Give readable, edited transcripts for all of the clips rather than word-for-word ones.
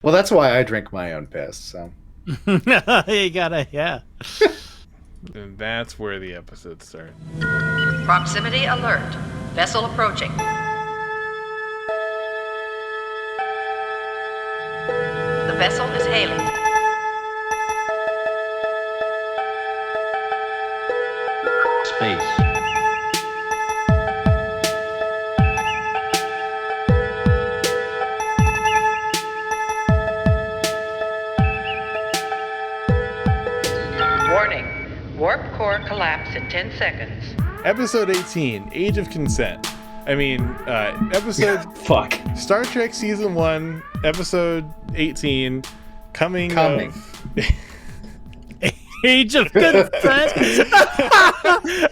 Well, that's why I drink my own piss. So You gotta, yeah. And that's where the episode starts. Proximity alert. Vessel approaching. The vessel is hailing. Space. Warning. Warp core collapse in 10 seconds. Episode 18, Age of Consent. Episode fuck. Star Trek Season 1, Episode 18, coming. Age of Consent.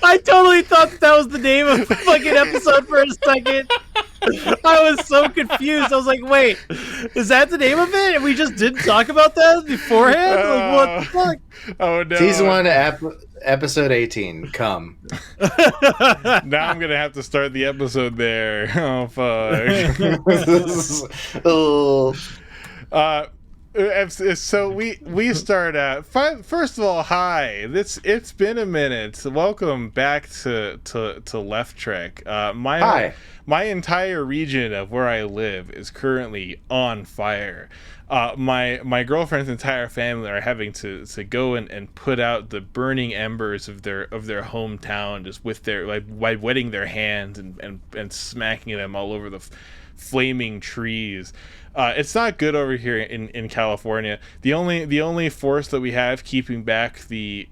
I totally thought that was the name of the fucking episode for a second. I was so confused. I was like, wait, is that the name of it? And we just didn't talk about that beforehand? Like, what the fuck? Oh, no. Season 1, Episode 18, come. Now I'm going to have to start the episode there. Oh, fuck. So we start out. First of all, hi. It's been a minute. Welcome back to Left Trek. Hi. My entire region of where I live is currently on fire. My girlfriend's entire family are having to go and put out the burning embers of their hometown just with their by wetting their hands and smacking them all over the flaming trees. It's not good over here in California. The only force that we have keeping back the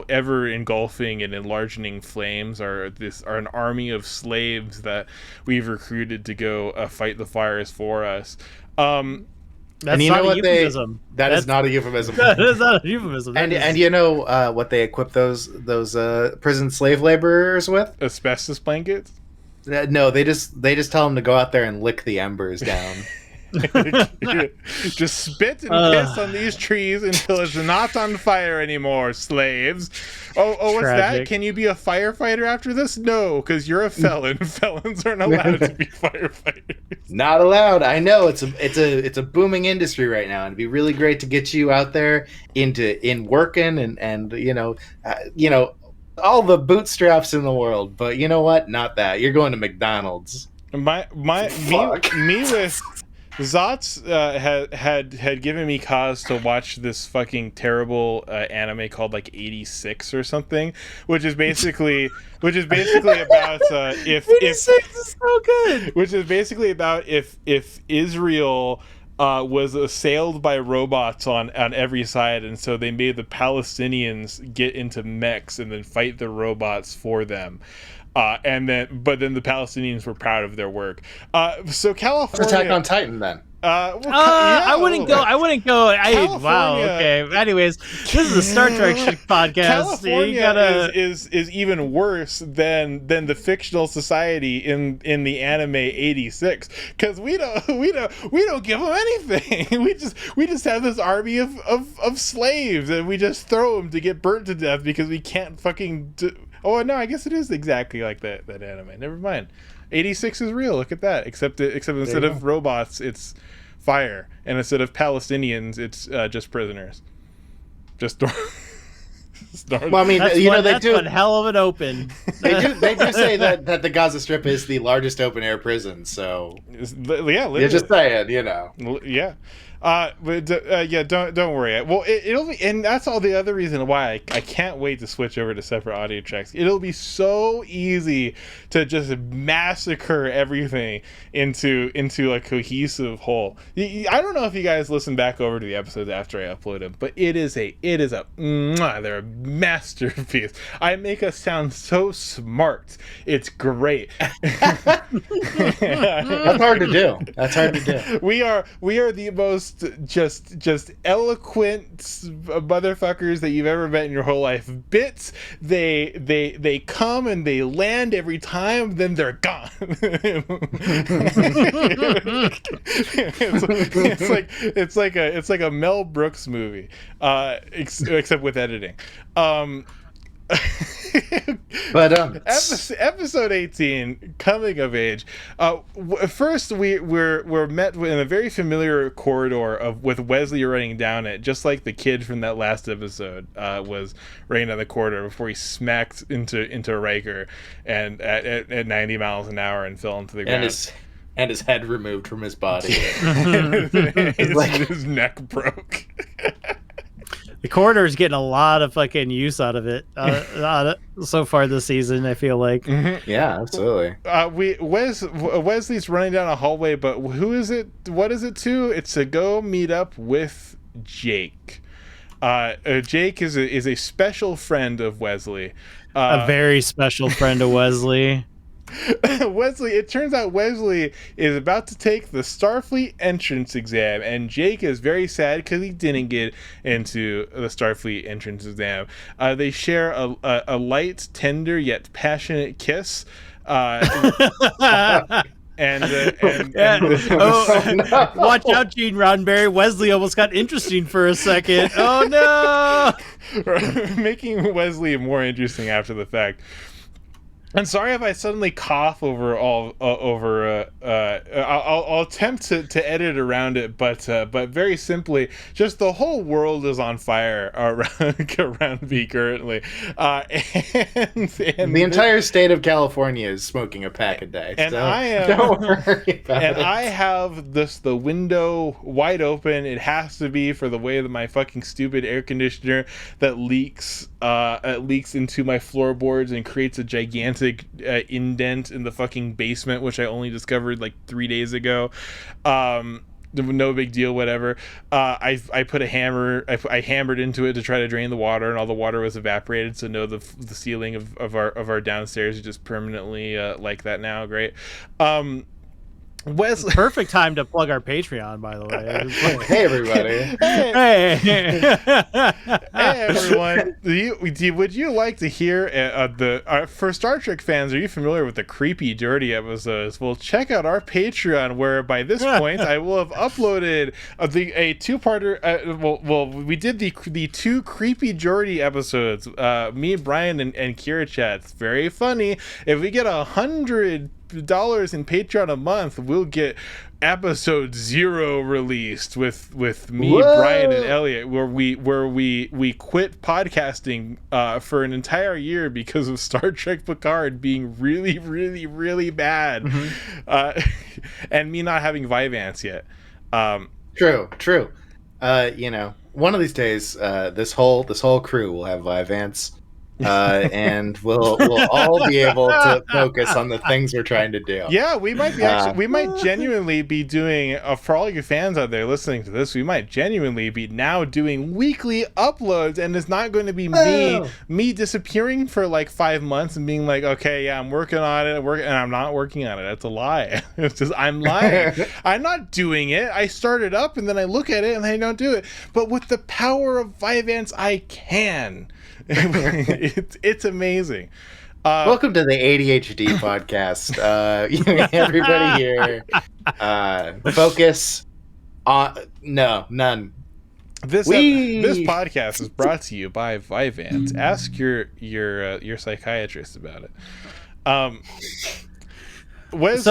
ever engulfing and enlarging flames are an army of slaves that we've recruited to go fight the fires for us. That's not a euphemism. That is not a euphemism. That is not a euphemism. And you know what they equip those prison slave laborers with? Asbestos blankets? No, they just tell them to go out there and lick the embers down. Just spit and piss on these trees until it's not on fire anymore, slaves. Oh, what's that? Can you be a firefighter after this? No, because you're a felon. Felons aren't allowed to be firefighters. Not allowed. I know it's a booming industry right now, and it'd be really great to get you out there in working and you know all the bootstraps in the world. But you know what? Not that. You're going to McDonald's. Me with Zots had given me cause to watch this fucking terrible anime called like 86 or something, which is basically about if 86 is so good. Which is basically about if Israel was assailed by robots on every side, and so they made the Palestinians get into mechs and then fight the robots for them. But then the Palestinians were proud of their work. So California. Attack on Titan then. I wouldn't go. Wow. Okay. Anyways, this is a Star Trek podcast. California is even worse than the fictional society in the anime 86, because we don't give them anything. we just have this army of slaves, and we just throw them to get burnt to death because we can't fucking. Oh no, I guess it is exactly like that anime. Never mind. 86 is real. Look at that. Except instead of robots, it's fire, and instead of Palestinians, it's just prisoners. Just well, I mean, they do one hell of an open. They do say that the Gaza Strip is the largest open air prison. So yeah, you're just saying, yeah. Don't worry. Well, it'll be, and that's all the other reason why I can't wait to switch over to separate audio tracks. It'll be so easy to just massacre everything into a cohesive whole. I don't know if you guys listen back over to the episodes after I upload them, but they're a masterpiece. I make us sound so smart. It's great. That's hard to do. We are the most just eloquent motherfuckers that you've ever met in your whole life. Bits, they come and they land every time, then they're gone. it's like a Mel Brooks movie, except with editing. But Episode 18, coming of age. First, we're met in a very familiar corridor with Wesley running down it, just like the kid from that last episode was running down the corridor before he smacked into Riker and at 90 miles an hour and fell into the ground. And his head removed from his body. His neck broke. The corridor is getting a lot of fucking use out of it so far this season, I feel like. Mm-hmm. Yeah, absolutely. Wesley's running down a hallway, but who is it? What is it to? It's to go meet up with Jake. Jake is a special friend of Wesley. A very special friend of Wesley. Wesley, it turns out Wesley is about to take the Starfleet entrance exam, and Jake is very sad because he didn't get into the Starfleet entrance exam. They share a light, tender, yet passionate kiss. And watch out, Gene Roddenberry. Wesley almost got interesting for a second. Oh no! Making Wesley more interesting after the fact. I'm sorry if I suddenly cough over I'll attempt to edit around it, but very simply, just the whole world is on fire around me currently, and the entire state of California is smoking a pack a day. And so I am, don't worry about it. I have the window wide open. It has to be for the way that my fucking stupid air conditioner that leaks into my floorboards and creates a gigantic indent in the fucking basement, which I only discovered like 3 days ago. No big deal, whatever. I put a hammer. I hammered into it to try to drain the water, and all the water was evaporated. So no, the ceiling of our downstairs is just permanently like that now. Great. Wesley, perfect time to plug our Patreon, by the way. Hey everybody! Hey everyone! Would you like to hear for Star Trek fans? Are you familiar with the creepy, dirty episodes? Well, check out our Patreon, where by this point I will have uploaded a two-parter. We did the two creepy, dirty episodes. Me, Brian, and Kira chat. It's very funny. If we get $100 in Patreon a month, we'll get episode 0 released with me, Whoa! Brian, and Elliot, where we quit podcasting for an entire year because of Star Trek Picard being really, really, really bad, and me not having Vyvanse yet. True. One of these days, this whole crew will have Vyvanse. And we'll all be able to focus on the things we're trying to do. Yeah, we might be we might genuinely be doing for all your fans out there listening to this, we might genuinely be now doing weekly uploads, and it's not going to be me disappearing for like 5 months and being like, okay, yeah, I'm working on it, and I'm not working on it. That's a lie. It's just I'm lying. I'm not doing it. I start it up and then I look at it and I don't do it. But with the power of Vyvanse, I can. It's amazing. Welcome to the ADHD podcast. Everybody here, focus on none. This podcast is brought to you by Vyvanse. Ask your psychiatrist about it. Wesley's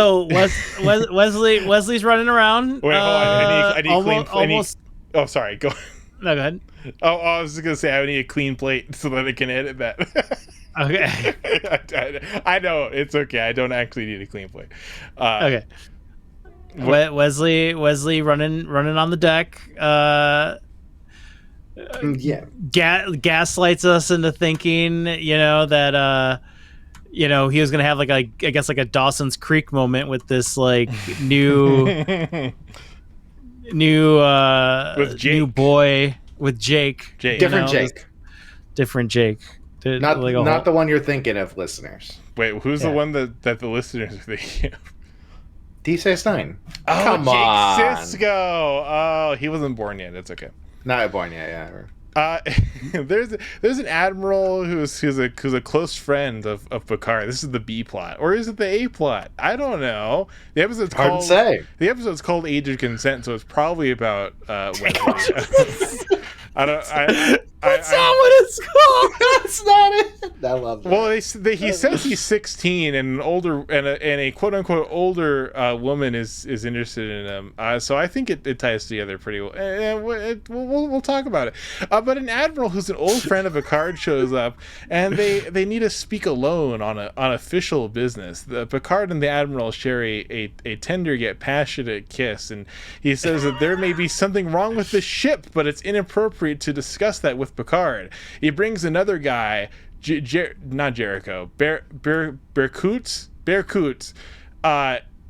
running around. Wait, hold on. I need almost. Oh, sorry. Go. No, go ahead. Oh, I was just gonna say I need a clean plate so that I can edit that. Okay. I know it's okay. I don't actually need a clean plate. Okay. Wesley running on the deck. Yeah. Gaslights us into thinking, that he was gonna have like a Dawson's Creek moment with this like new with Jake. new boy with Jake. Different Jake. Different Jake. Not the one you're thinking of, listeners. Wait, who's the one that the listeners are thinking of? D69. Oh, Come Jake on. Sisko. Oh, he wasn't born yet. That's okay. Not born yet, yeah. There's an admiral who's a close friend of Picard. This is the B plot, or is it the A plot? I don't know. The episode's Hard to say. The episode's called Age of Consent, so it's probably about Wesley. I That's not what it's called. That's not it. I love that. Well, he says he's 16, and an older and a quote unquote older woman is interested in him. So I think it ties together pretty well. And we'll talk about it. But an admiral who's an old friend of Picard shows up, and they need to speak alone on official business. The Picard and the admiral share a tender yet passionate kiss, and he says that there may be something wrong with the ship, but it's inappropriate to discuss that with Picard. He brings another guy, not Jericho, Bear Coots.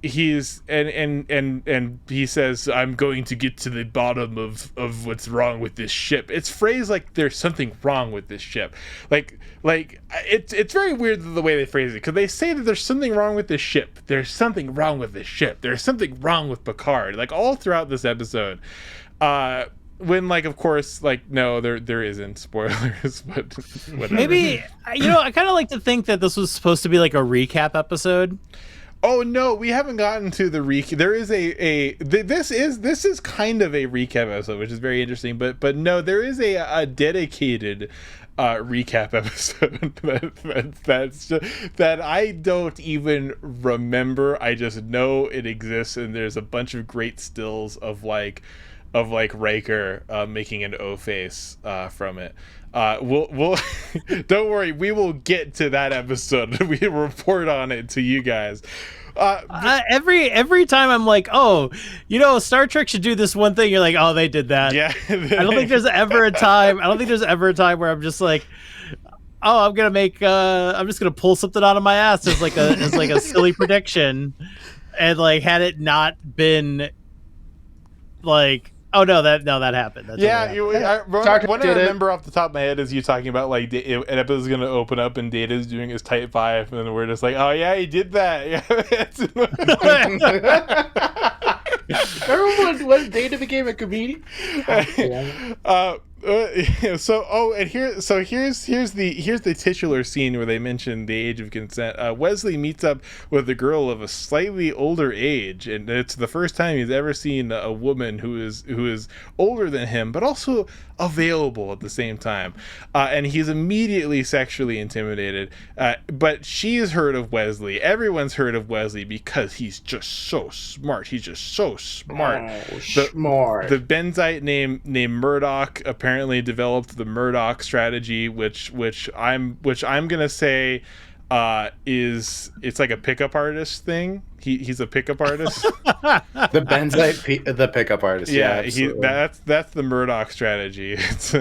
He's and he says, "I'm going to get to the bottom of what's wrong with this ship." It's phrased like there's something wrong with this ship. Like it's very weird the way they phrase it, because they say that there's something wrong with this ship. There's something wrong with this ship. There's something wrong with Picard. Like all throughout this episode. When, like, of course, like, no, there isn't spoilers, but whatever. Maybe, I kind of like to think that this was supposed to be like a recap episode. Oh no, we haven't gotten to the recap. There is this is kind of a recap episode, which is very interesting. But no, there is a dedicated recap episode that I don't even remember. I just know it exists, and there's a bunch of great stills of Riker making an O face from it. We'll don't worry, we will get to that episode. We report on it to you guys. Every time I'm like, oh, Star Trek should do this one thing. You're like, oh, they did that. Yeah. I don't think there's ever a time where I'm just like, oh, I'm just gonna pull something out of my ass as like a silly prediction, and like had it not been like. Oh no, that happened. That totally happened. What I remember off the top of my head is you talking about like an episode is going to open up and Data's doing his Type 5, and then we're just like, oh yeah, he did that. Remember when Data became a comedian? Here's the titular scene where they mention the age of consent. Wesley meets up with a girl of a slightly older age, and it's the first time he's ever seen a woman who is older than him, but also available at the same time. And he's immediately sexually intimidated. But she's heard of Wesley. Everyone's heard of Wesley because he's just so smart. He's just so smart. Oh, smart. The Benzite named Murdoch apparently developed the Murdoch strategy, which I'm gonna say it's like a pickup artist thing. He's a pickup artist. The Benzite, the pickup artist. Yeah, that's the Murdoch strategy. It's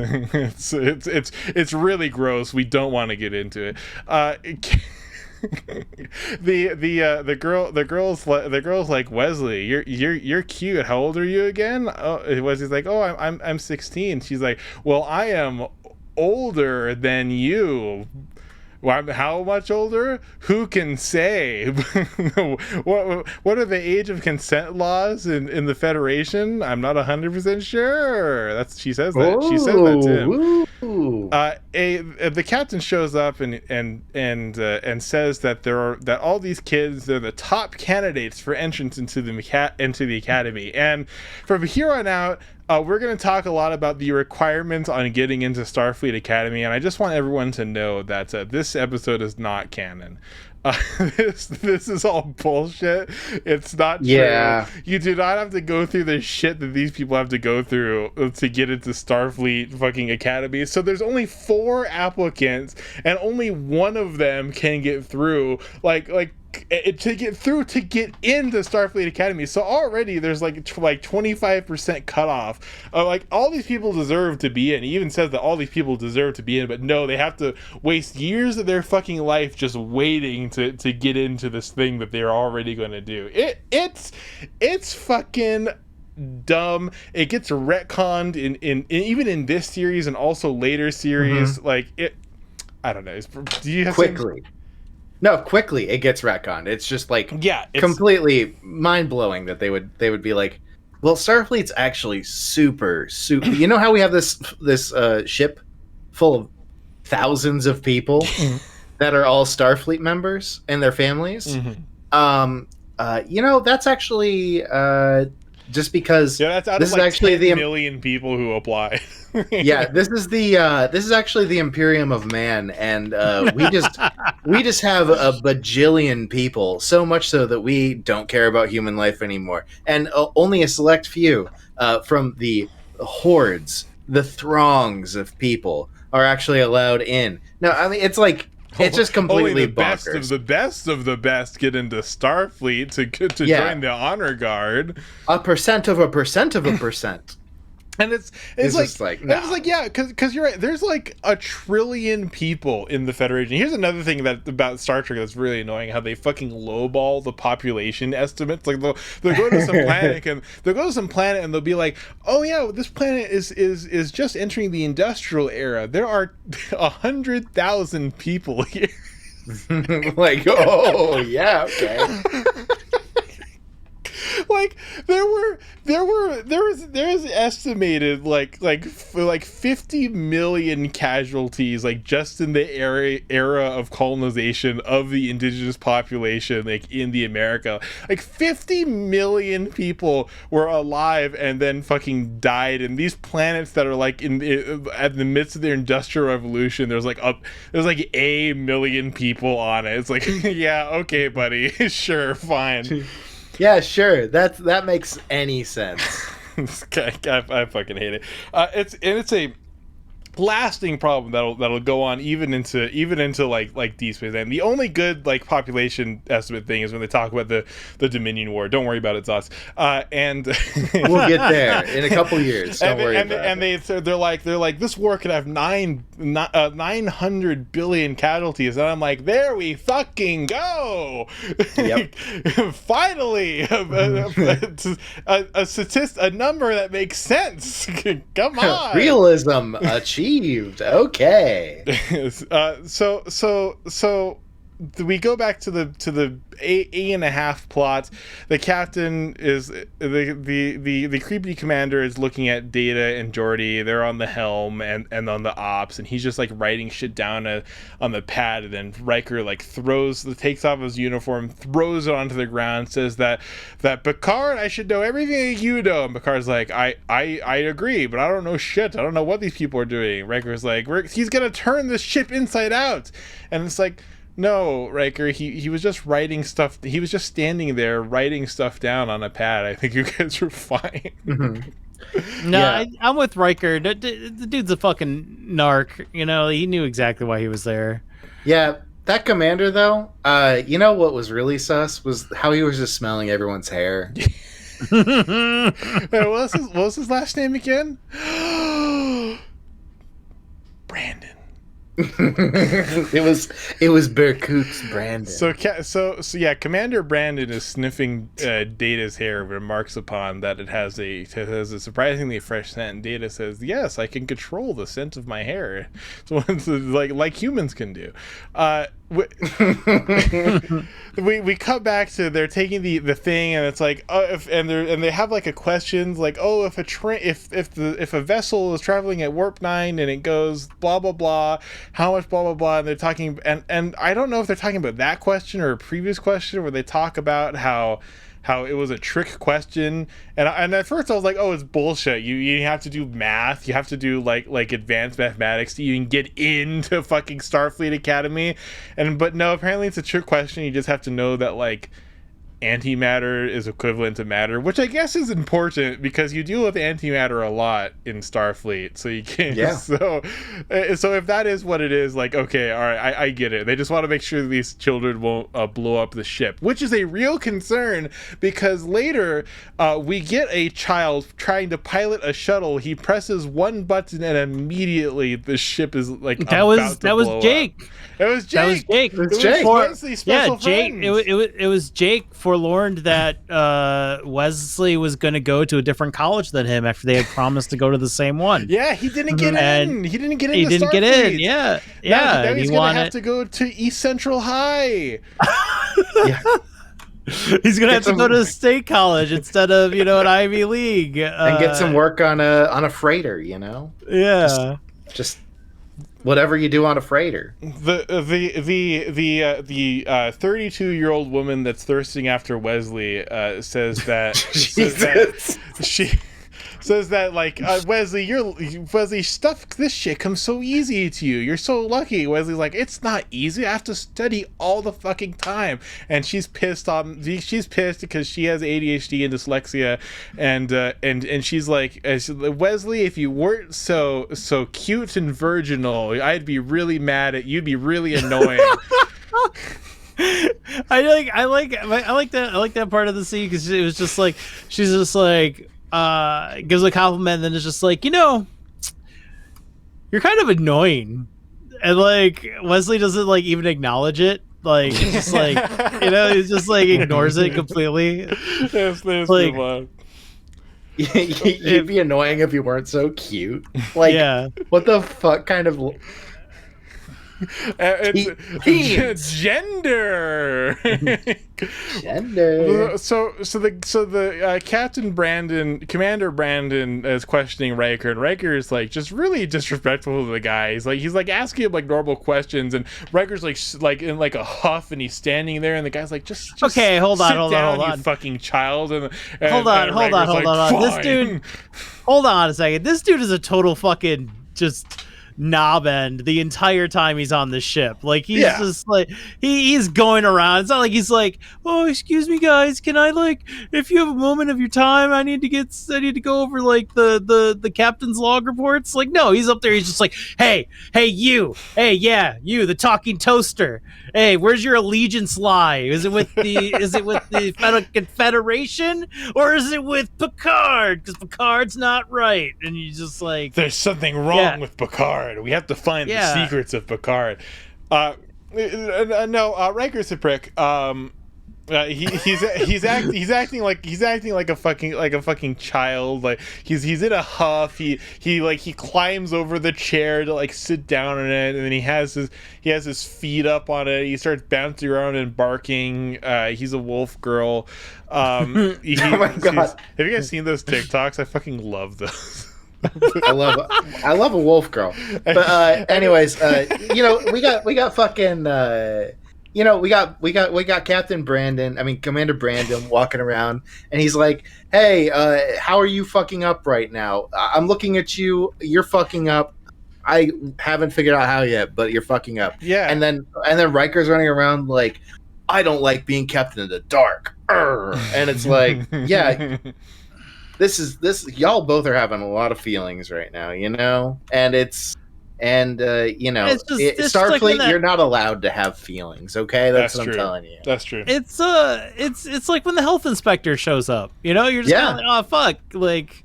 really gross. We don't want to get into it. The girl's like, Wesley, you're cute. How old are you again? Wesley's like, oh, I'm 16. She's like, well, I am older than you. Well, how much older? Who can say? What are the age of consent laws in the Federation? I'm not 100% sure. She says that. She says that to him. The captain shows up and says that all these kids, they're the top candidates for entrance into the academy, and from here on out. We're going to talk a lot about the requirements on getting into Starfleet Academy, and I just want everyone to know that this episode is not canon. This is all bullshit. It's not true. Yeah. You do not have to go through the shit that these people have to go through to get into Starfleet fucking Academy. So there's only 4 applicants, and only one of them can get through. To get into Starfleet Academy. So already there's like 25% cutoff. Like all these people deserve to be in. He even says that all these people deserve to be in, but no, they have to waste years of their fucking life just waiting to get into this thing that they're already going to do. It's fucking dumb. It gets retconned in even in this series and also later series. Mm-hmm. I don't know. Do you have quickly? No, quickly it gets retconned. It's just like it's completely mind blowing that they would be like, well, Starfleet's actually super. You know how we have this ship full of thousands of people that are all Starfleet members and their families. Mm-hmm. That's actually just because Yeah, that's out this of is like actually 10 million people who apply. yeah, this is actually the Imperium of Man, and we just have a bajillion people, so much so that we don't care about human life anymore, and only a select few from the hordes, the throngs of people, are actually allowed in. No, I mean it's just Only completely the best of bonkers. the best of the best get into Starfleet to Yeah, join the honor guard. a percent of a percent of a percent. And it's It's like, just like, and it's no. like, yeah, because you're right. There's like 1 trillion people in the Federation. Here's another thing about Star Trek that's really annoying: how they fucking lowball the population estimates. Like they'll go to some planet and they'll be like, oh yeah, this planet is just entering the industrial era. There are 100,000 people here. Like, oh yeah, okay. Like there's estimated like 50 million casualties like just in the era of colonization of the indigenous population, like in the America. Like 50 million people were alive and then fucking died in these planets that are like at the midst of their industrial revolution. There's like a million people on it. It's like yeah, okay buddy, sure, fine. Yeah, sure. That makes any sense. I fucking hate it. It's a lasting problem that'll go on even into like Deep Space Nine. The only good like population estimate thing is when they talk about the Dominion War. Don't worry about it, Zots. And We'll get there in a couple years. Don't worry about it. They're like this war could have 900 billion casualties, and I'm like, there we fucking go. Yep. Finally, a number that makes sense. Come on. Realism achieved. Okay. So we go back to the A and a half plot. The captain is the creepy commander is looking at Data and Geordi. They're on the helm and on the ops, and he's just like writing shit down on the pad. And then Riker like takes off his uniform, throws it onto the ground, says that Picard, I should know everything that you know. And Picard's like, I agree, but I don't know shit. I don't know what these people are doing. Riker's like, he's gonna turn this ship inside out, and it's like, no, Riker, he was just writing stuff. He was just standing there writing stuff down on a pad. I think you guys are fine. Mm-hmm. No, Yeah. I'm with Riker. The dude's a fucking narc. You know, he knew exactly why he was there. Yeah, that commander though, you know what was really sus was how he was just smelling everyone's hair. Wait, what was his last name again? Brandon. it was Berkut's Brandon. So yeah, Commander Brandon is sniffing Data's hair and remarks upon that it has a surprisingly fresh scent. And Data says, "Yes, I can control the scent of my hair." So it's like humans can do. We cut back to they're taking the thing, and it's like they have like a question like, oh, if a vessel is traveling at warp 9 and it goes blah blah blah, how much blah blah blah, and they're talking, and I don't know if they're talking about that question or a previous question where they talk about how it was a trick question, and at first I was like, oh, it's bullshit. You have to do math, you have to do like advanced mathematics to even get into fucking Starfleet Academy, but no, apparently it's a trick question. You just have to know that like antimatter is equivalent to matter, which I guess is important because you deal with antimatter a lot in Starfleet, so you can. Yeah. So if that is what it is, like, okay, all right, I get it. They just want to make sure these children won't blow up the ship, which is a real concern because later we get a child trying to pilot a shuttle. He presses one button and immediately the ship is like That was Jake. It was Jake. That was Jake. It was Jake. Wesley's special Jake. friends. It was Jake forewarned that Wesley was going to go to a different college than him after they had promised to go to the same one. Yeah, he didn't get in. He didn't get in. He didn't get in. Yeah, yeah. Now he's gonna have to go to East Central High. Yeah. He's gonna have to go to a state college instead of an Ivy League And get some work on a freighter. Yeah. Just Whatever you do on a freighter. The 32-year-old woman that's thirsting after Wesley says that Jesus. Wesley, stuff, this shit comes so easy to you. You're so lucky. Wesley's like, it's not easy. I have to study all the fucking time. And she's pissed because she has ADHD and dyslexia, and she's like, Wesley, if you weren't so cute and virginal, I'd be really mad at you. You'd be really annoying. I like that part of the scene because it was just like she's just like gives a compliment and then it's just like, you're kind of annoying, and like Wesley doesn't like even acknowledge it, like he's just like he's just like ignores it completely. That's like, You'd be annoying if you weren't so cute. Like, yeah. What the fuck kind of it's gender. Gender. So the Commander Brandon is questioning Riker, and Riker is like just really disrespectful to the guy. He's like asking him like normal questions, and Riker's like in like a huff, and he's standing there, and the guy's like, just okay, hold on, you fucking child. And hold on. Fine. This dude, hold on a second. This dude is a total fucking just knob end the entire time he's on the ship. Like he's just like he's going around. It's not like he's like, oh, excuse me guys, can I, like, if you have a moment of your time, I need to go over like the captain's log reports. Like, no, he's up there, he's just like, hey you, you, the talking toaster, hey, where's your allegiance lie? Is it with the Confederation, or is it with Picard? Because Picard's not right. And you just like, there's something wrong with Picard. We have to find the secrets of Picard. Riker's a prick. He's acting like a fucking child. Like he's in a huff. He climbs over the chair to like sit down in it, and then he has his feet up on it. He starts bouncing around and barking. He's a wolf girl. Oh my God. Have you guys seen those TikToks? I fucking love those. I love a wolf girl. But anyways, we got fucking we got Commander Brandon walking around, and he's like, hey, how are you fucking up right now? I'm looking at you, you're fucking up. I haven't figured out how yet, but you're fucking up. Yeah. And then Riker's running around like, I don't like being kept in the dark. And it's like, yeah, this y'all both are having a lot of feelings right now, and it's Starfleet, like you're not allowed to have feelings, okay? That's what I'm telling you. That's true. It's like when the health inspector shows up, you're just kind of like, oh fuck, like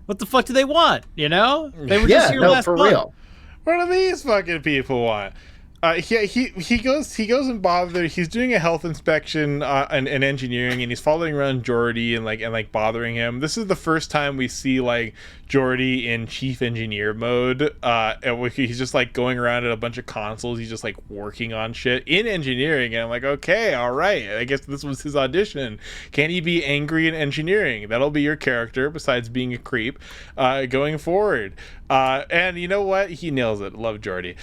what the fuck do they want? They were just here last month. Real. What do these fucking people want? He goes and bothers. He's doing a health inspection and engineering, and he's following around Geordi and bothering him. This is the first time we see like Geordi in chief engineer mode. And he's just like going around at a bunch of consoles. He's just like working on shit in engineering, and I'm like, okay, all right. I guess this was his audition. Can he be angry in engineering? That'll be your character. Besides being a creep, going forward. And you know what? He nails it. Love Geordi.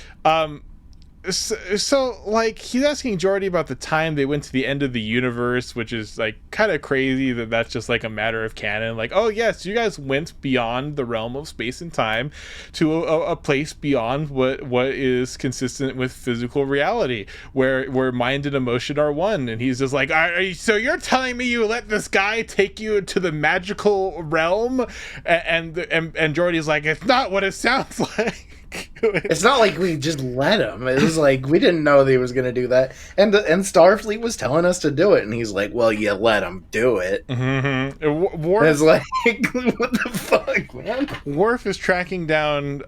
So like he's asking Geordi about the time they went to the end of the universe, which is like kind of crazy that's just like a matter of canon. Like, oh yes, you guys went beyond the realm of space and time to a place beyond what is consistent with physical reality, where mind and emotion are one. And he's just like, so you're telling me you let this guy take you to the magical realm? And Geordi's like, it's not what it sounds like. It's not like we just let him. It was like we didn't know that he was going to do that, and Starfleet was telling us to do it, and he's like, "Well, you let him do it." Mm-hmm. It's like, what the fuck, man? Worf is tracking down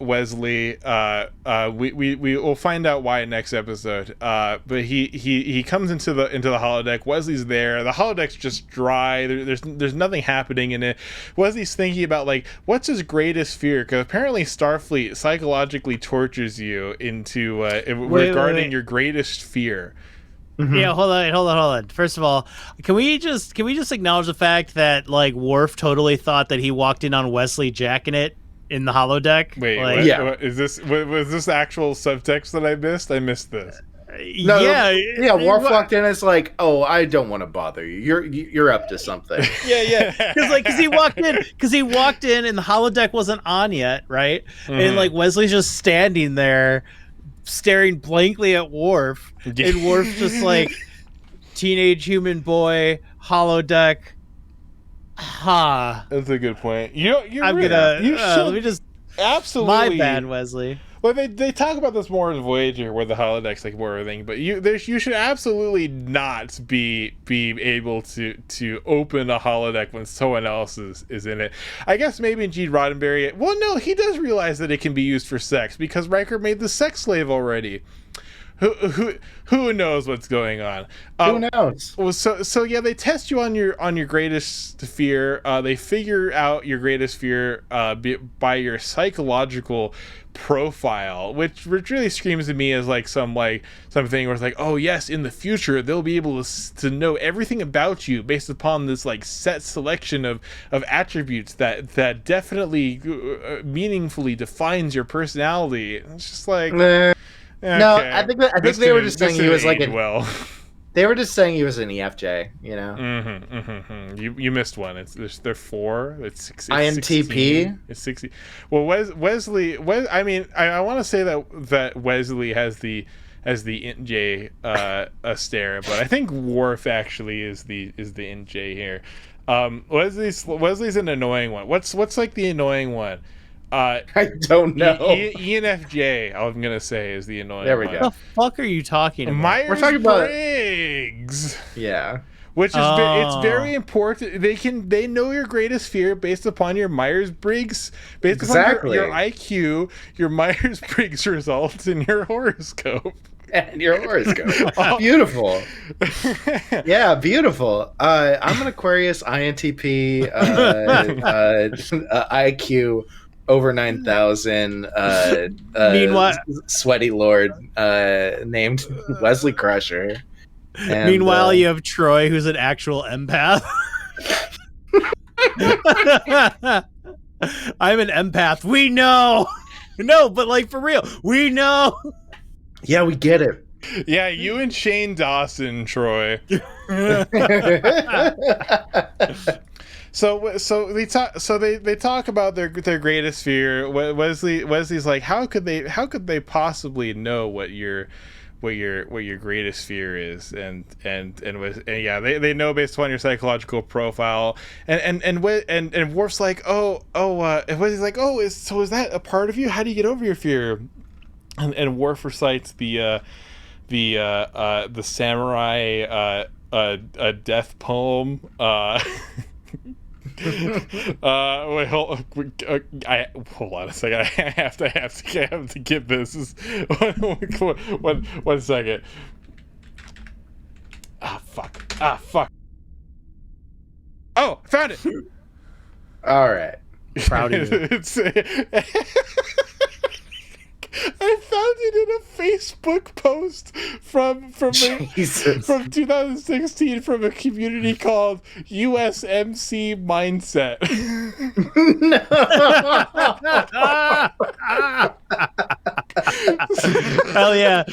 Wesley. We will find out why next episode. But he comes into the holodeck. Wesley's there. The holodeck's just dry. There's nothing happening in it. Wesley's thinking about like what's his greatest fear, because apparently Starfleet psychologically tortures you into regarding your greatest fear. Mm-hmm. Yeah, hold on. First of all, can we just acknowledge the fact that like Worf totally thought that he walked in on Wesley jacking it in the holodeck. Wait, like, what? Yeah. Was this actual subtext that I missed? I missed this. No, yeah, Worf walked in. It's like, oh, I don't want to bother you. You're up to something. yeah. Because he walked in, and the holodeck wasn't on yet, right? Mhm. And like Wesley's just standing there, staring blankly at Worf, and Worf's just like, teenage human boy, holodeck. Ha. That's a good point. You I'm really, gonna. you should Let me just. absolutely. My bad, Wesley. Well, they talk about this more in Voyager, where the holodecks like more of a thing. But you should absolutely not be able to open a holodeck when someone else is in it. I guess maybe in Gene Roddenberry. Well, no, he does realize that it can be used for sex because Riker made the sex slave already. Who knows what's going on? Who knows? Well, so yeah, they test you on your greatest fear. They figure out your greatest fear by your psychological profile, which really screams to me as like something where it's like, oh yes, in the future they'll be able to know everything about you based upon this like set selection of attributes that definitely meaningfully defines your personality. It's just like. Okay. No, I think they were just saying he was like They were just saying he was an EFJ, you know. You missed one. They're 4. It's INTP. 16. It's 60. Well, Wesley. I mean, I want to say that Wesley has the INJ stare, but I think Worf actually is the INJ here. Wesley's an annoying one. What's like the annoying one? I don't know. ENFJ, I'm gonna say, is the annoying. There we one. go. What the fuck are you talking about? Myers talking about- Briggs. Yeah. Which is it's very important. They know your greatest fear based upon your Myers Briggs, based upon your IQ, your Myers Briggs results, and your horoscope. And your horoscope. Beautiful. Yeah, beautiful. I'm an Aquarius, INTP, IQ over 9,000. Meanwhile, sweaty lord named Wesley Crusher. And, meanwhile, you have Troy, who's an actual empath. I'm an empath. We know. No, but like for real, we know. yeah, we get it. Yeah, you and Shane Dawson, Troy. So they talk about their greatest fear. Wesley's like, how could they possibly know what your greatest fear is? And yeah, they know based on your psychological profile. And Worf's like, and Wesley's like, is that a part of you? How do you get over your fear? And Worf recites the samurai death poem. Wait, hold on a second. I have to get this. One second. Fuck. Oh, found it. All right. Proud of you. I found it in a Facebook post from 2016 from a community called USMC Mindset. Hell yeah.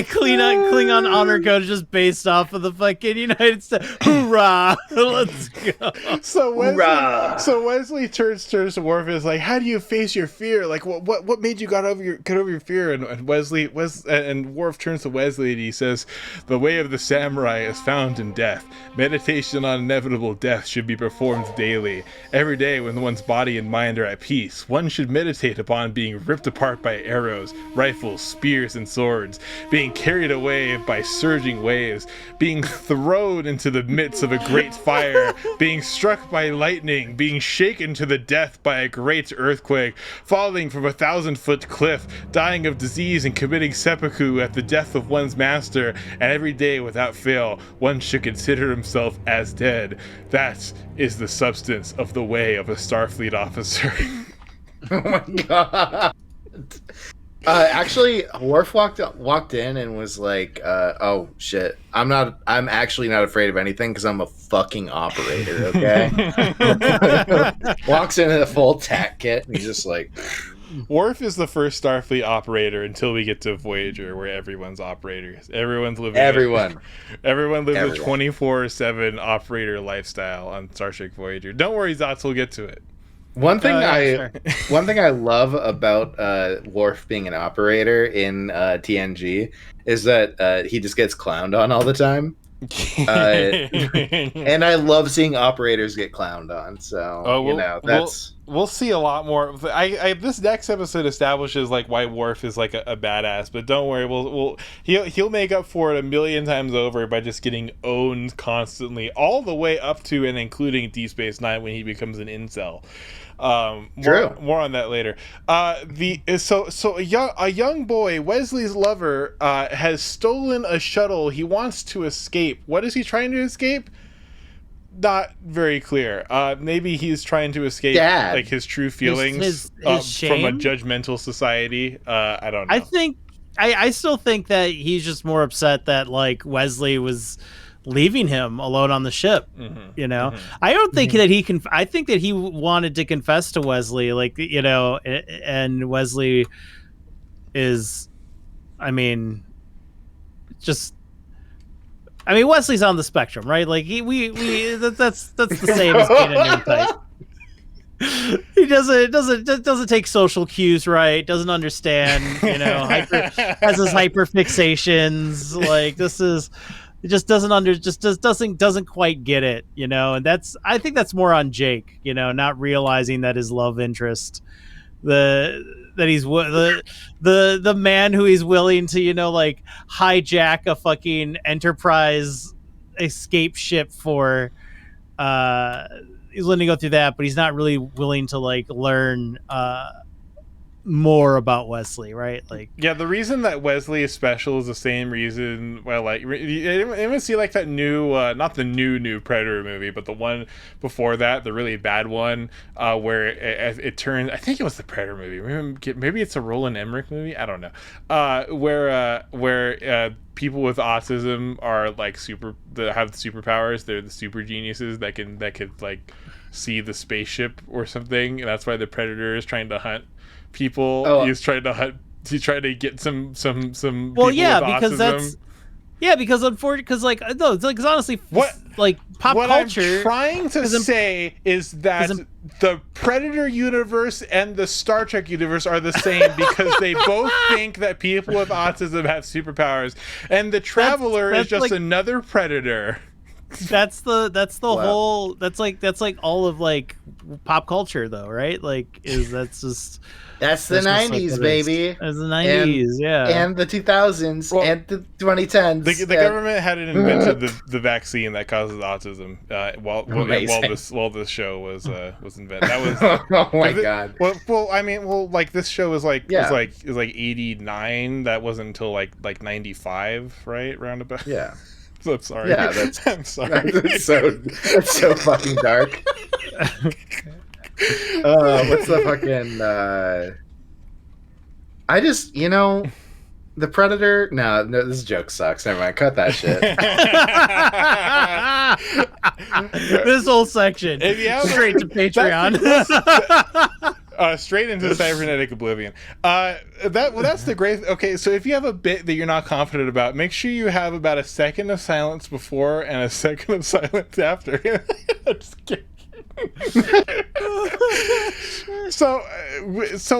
Klingon honor code is just based off of the fucking United States. Hoorah! Let's go. So Wesley turns to Worf and is like, how do you face your fear? Like what made you get over your fear? And Worf turns to Wesley and he says, the way of the samurai is found in death. Meditation on inevitable death should be performed daily. Every day when one's body and mind are at peace, one should meditate upon being ripped apart by arrows, rifles, spears, and swords, being carried away by surging waves, being thrown into the midst of a great fire, being struck by lightning, being shaken to the death by a great earthquake, falling from a 1,000-foot cliff, dying of disease and committing seppuku at the death of one's master, and every day without fail one should consider himself as dead. That is the substance of the way of a Starfleet officer. Oh my god. Actually, Worf walked in and was like, "Oh shit, I'm actually not afraid of anything because I'm a fucking operator." Okay, walks into the full tack kit and he's just like, Worf is the first Starfleet operator until we get to Voyager, where everyone's operators. Everyone's living. everyone. Everyone lives a Everyone. 24/7 operator lifestyle on Star Trek Voyager. Don't worry, Zots, we'll get to it. One thing Sure. one thing I love about Worf being an operator in TNG is that he just gets clowned on all the time. And I love seeing operators get clowned on. So that's we'll see a lot more. This next episode establishes like why Worf is like a badass, but don't worry, he'll make up for it a million times over by just getting owned constantly, all the way up to and including Deep Space Nine when he becomes an incel. More on that later. A young boy, Wesley's lover, has stolen a shuttle. He wants to escape. What is he trying to escape? Not very clear. Maybe he's trying to escape like his true feelings his from a shame? judgmental society. I don't know. I still think that he's just more upset that like Wesley was leaving him alone on the ship. I don't think that he can. I think that he wanted to confess to Wesley, like and Wesley is, Wesley's on the spectrum, right? Like that's the same as being a new type. He doesn't take social cues right. Doesn't understand, has his hyper fixations. Like this is. It just doesn't quite get it, and I think that's more on Jake, not realizing that his love interest, the man who he's willing to, like hijack a fucking Enterprise escape ship for, he's willing to go through that, but he's not really willing to like learn more about Wesley, right? Like, yeah, the reason that Wesley is special is the same reason. Well, like, anyone see like that new, not the new Predator movie, but the one before that, the really bad one, where it turned. I think it was the Predator movie. Maybe it's a Roland Emmerich movie. I don't know. Where people with autism are like that have superpowers. They're the super geniuses that could like see the spaceship or something, and that's why the Predator is trying to hunt people. He's trying to get some well, people yeah, with because autism. because like no, it's like, 'cause honestly, like pop what culture. I'm trying to say is that the Predator universe and the Star Trek universe are the same because they both think that people with autism have superpowers, and the Traveler is just like another Predator. That's whole. That's like all of like pop culture, though, right? Like, that's the 90s, baby. That's the 90s, and the 2000s, and the 2010s. The government hadn't invented the vaccine that causes autism while this show was invented. That was oh my god. Like this show was like 89. That wasn't until like 95, right? Roundabout. Yeah. So I'm sorry. Yeah, I'm sorry. That's so fucking dark. What's the fucking I just the Predator. No, this joke sucks. Never mind. Cut that shit. This whole section straight to Patreon. Straight into cybernetic oblivion. That's the great. Okay, so if you have a bit that you're not confident about, make sure you have about a second of silence before and a second of silence after. I'm just kidding. So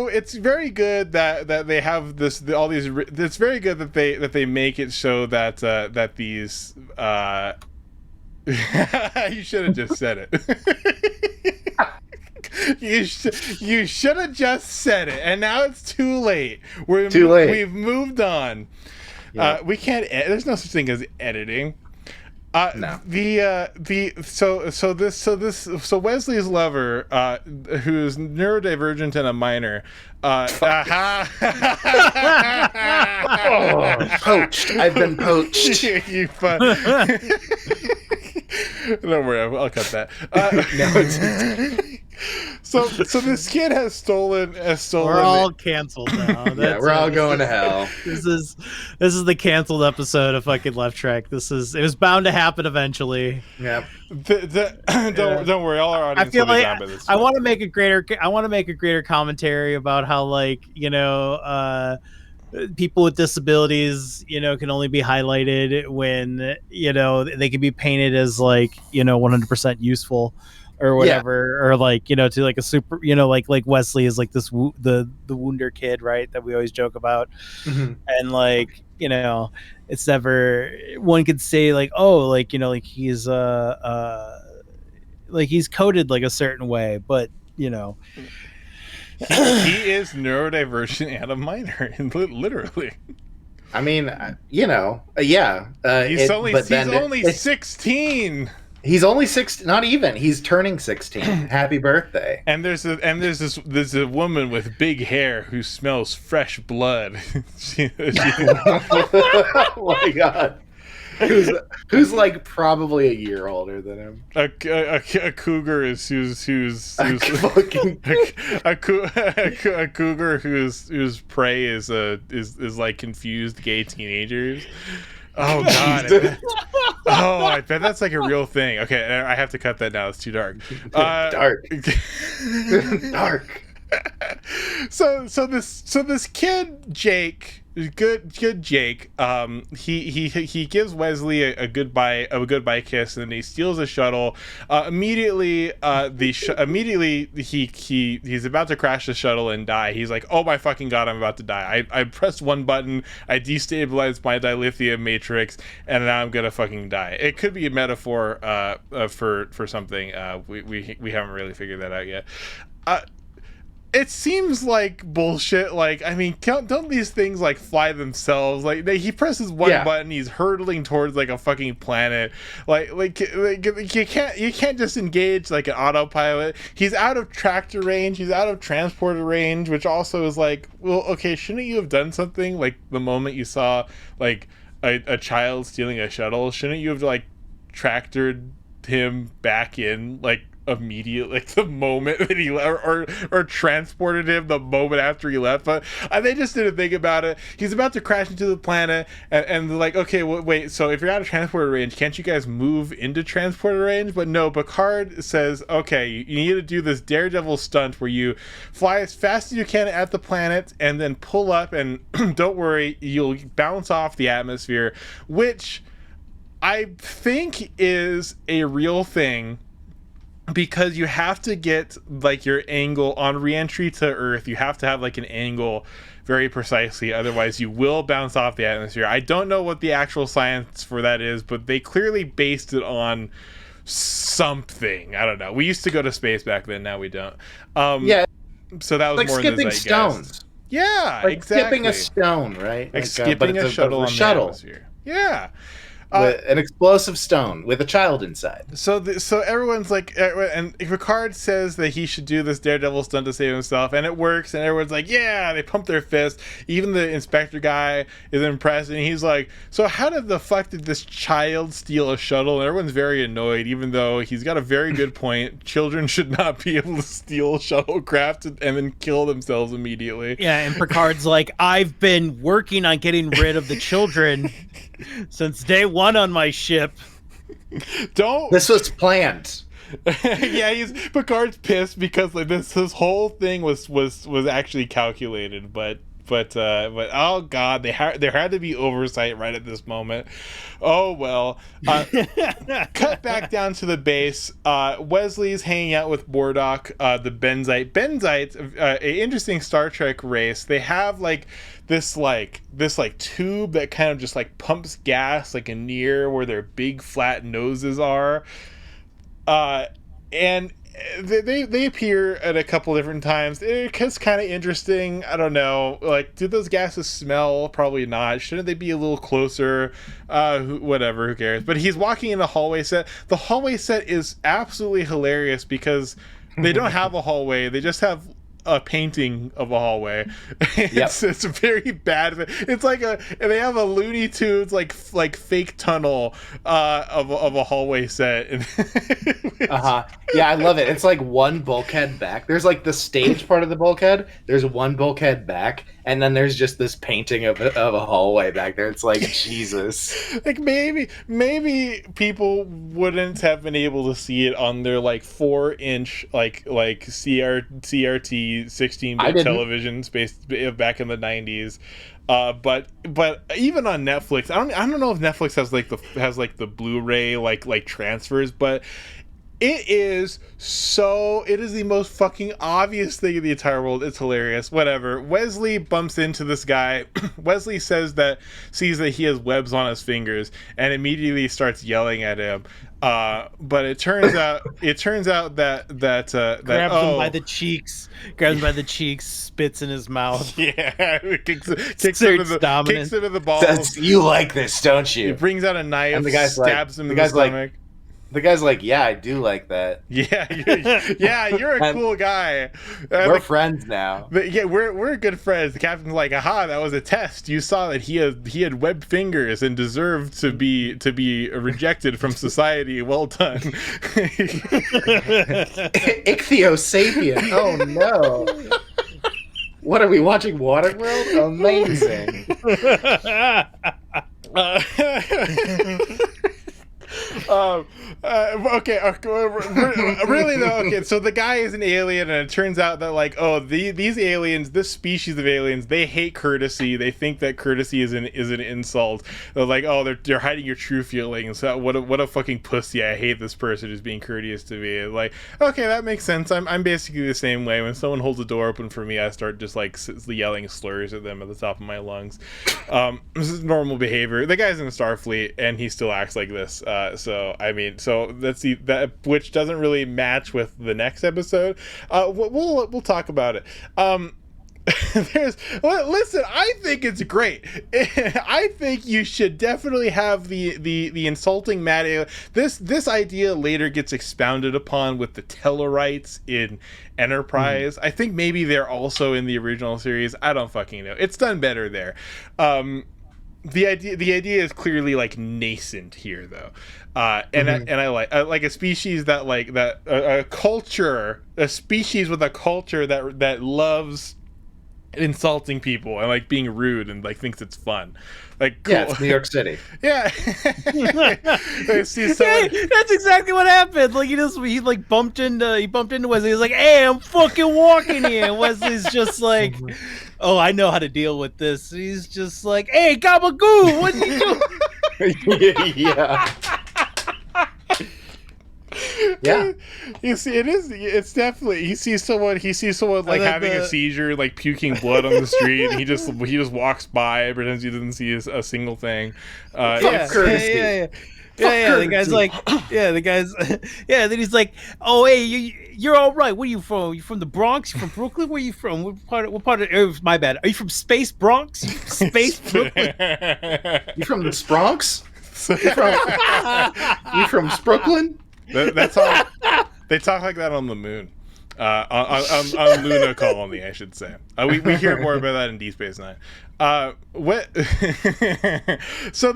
it's very good that they have all these. It's very good that they make it show that these. You should have just said it. You should have just said it, and now it's too late. Too late. We've moved on. Yeah. We can't. There's no such thing as editing. No. So Wesley's lover, who's neurodivergent and a minor, poached. I've been poached. You fun. Don't worry, I'll cut that. No, So this kid has stolen. We're all canceled now. Yeah, we're all going to hell. This is the canceled episode of fucking Left Track. It was bound to happen eventually. Yep. Don't worry, all our I audience feel will be like down by this. I want to make a greater commentary about how, like, people with disabilities, can only be highlighted when, they can be painted as, like, 100% useful or whatever, or like, to like a super, like Wesley is like this the Wunder kid, right, that we always joke about. Mm-hmm. And like, it's never, one could say like, oh, like, like he's like he's coded like a certain way, but he is neurodivergent and a minor, literally. I mean, yeah. He's only 16. He's only 16. Not even. He's turning 16. Happy birthday! And there's a woman with big hair who smells fresh blood. Oh my god. Who's like probably a year older than him. A cougar is who's fucking a cougar whose prey is like confused gay teenagers. Oh god. I bet that's like a real thing. Okay, I have to cut that now. It's too dark. Dark. Dark. So this kid Jake, good Jake, he gives Wesley a goodbye kiss, and then he steals a shuttle. Immediately he's about to crash the shuttle and die. He's like, oh my fucking god, I'm about to die. I pressed one button, I destabilized my dilithium matrix, and now I'm gonna fucking die. It could be a metaphor for something. We haven't really figured that out yet. It seems like bullshit. Like, I mean, don't these things like fly themselves? Like, he presses one button, he's hurtling towards like a fucking planet. Like you can't just engage like an autopilot. He's out of tractor range. He's out of transporter range, which also is like, well, okay, shouldn't you have done something like the moment you saw like a child stealing a shuttle? Shouldn't you have like tractored him back in like immediate, like the moment that he left, or transported him the moment after he left? But they just didn't think about it. He's about to crash into the planet, and they're like, okay, wait, so if you're out of transporter range, can't you guys move into transporter range? But no, Picard says, okay, you need to do this daredevil stunt where you fly as fast as you can at the planet and then pull up, and don't worry, you'll bounce off the atmosphere, which I think is a real thing, because you have to get like your angle on re-entry to Earth. You have to have like an angle very precisely, otherwise you will bounce off the atmosphere. I don't know what the actual science for that is, but they clearly based it on something. I don't know. We used to go to space back then, now we don't. Yeah, so that was like more skipping than stones. Yeah, like exactly. Skipping a stone, right? Like skipping a shuttle on the atmosphere. Yeah. An explosive stone with a child inside. So everyone's like, and Picard says that he should do this daredevil stunt to save himself, and it works, and everyone's like, yeah, they pump their fist. Even the inspector guy is impressed, and he's like, so how the fuck did this child steal a shuttle? And everyone's very annoyed, even though he's got a very good point. Children should not be able to steal shuttlecraft and then kill themselves immediately. Yeah, and Picard's like, I've been working on getting rid of the children since day one on my ship. This was planned. Yeah, Picard's pissed because like his whole thing was actually calculated, but oh god, there had to be oversight right at this moment. Oh well. Cut back down to the base. Wesley's hanging out with Bordock, the Benzites, an interesting Star Trek race. They have like this tube that kind of just like pumps gas like near where their big flat noses are, and they appear at a couple different times. It's kind of interesting. I don't know, like, do those gases smell? Probably not. Shouldn't they be a little closer? Whatever, who cares? But he's walking in a hallway set. The hallway set is absolutely hilarious because they don't have a hallway, they just have a painting of a hallway. Yep. It's very bad. It's like they have a Looney Tunes like fake tunnel of a hallway set. Yeah, I love it. It's like one bulkhead back. There's like the stage part of the bulkhead. There's one bulkhead back, and then there's just this painting of a hallway back there. It's like Jesus. Like maybe people wouldn't have been able to see it on their like 4-inch like CRT 16-bit television space back in the 90s. But even on Netflix, I don't know if Netflix has the Blu-ray like transfers, but it is the most fucking obvious thing in the entire world. It's hilarious. Whatever. Wesley bumps into this guy. Wesley sees that he has webs on his fingers and immediately starts yelling at him. But it turns out that grabs him by the cheeks, spits in his mouth. Yeah, kicks him in the balls. You like this, don't you? He brings out a knife, and the guy stabs him in the stomach. The guy's like, yeah, I do like that. Yeah, you're a cool guy. We're friends now. We're good friends. The captain's like, aha, that was a test. You saw that he had webbed fingers and deserved to be rejected from society. Well done. Ichthyosapien. Oh no. What are we watching? Waterworld? Amazing. Okay, really though. Okay, so the guy is an alien, and it turns out that these aliens, this species of aliens, they hate courtesy. They think that courtesy is an insult. They're like, oh, they're hiding your true feelings. What a fucking pussy! I hate this person who's being courteous to me. Like, okay, that makes sense. I'm basically the same way. When someone holds the door open for me, I start just like yelling slurs at them at the top of my lungs. This is normal behavior. The guy's in the Starfleet, and he still acts like this. So let's see that, which doesn't really match with the next episode. We'll talk about it. Listen, I think it's great. I think you should definitely have the insulting mad. This idea later gets expounded upon with the Tellarites in Enterprise. I think maybe they're also in the original series. I don't fucking know. It's done better there. The idea is clearly like nascent here though, and I like a species that a species with a culture that loves insulting people and like being rude and like thinks it's fun. Like, cool. Yeah, it's New York City. Yeah. That's exactly what happened. Like he bumped into Wesley. He's like, "Hey, I'm fucking walking here." And Wesley's just like, "Oh, I know how to deal with this." He's just like, "Hey, Gabagoo, what are you doing?" Yeah. Yeah, you see, it's definitely he sees someone like having a seizure, like puking blood on the street, and he just walks by, pretends he doesn't see a single thing. Yeah. The guy's like, then he's like, "Oh, hey, you're all right. Where are you from? You from the Bronx? You from Brooklyn? Where are you from? What part of? Oh, my bad. Are you from Space Bronx? Space Brooklyn? You from the Bronx? You from Brooklyn? That's all. They talk like that on the moon, on Luna Colony, I should say. We hear more about that in Deep Space Nine. So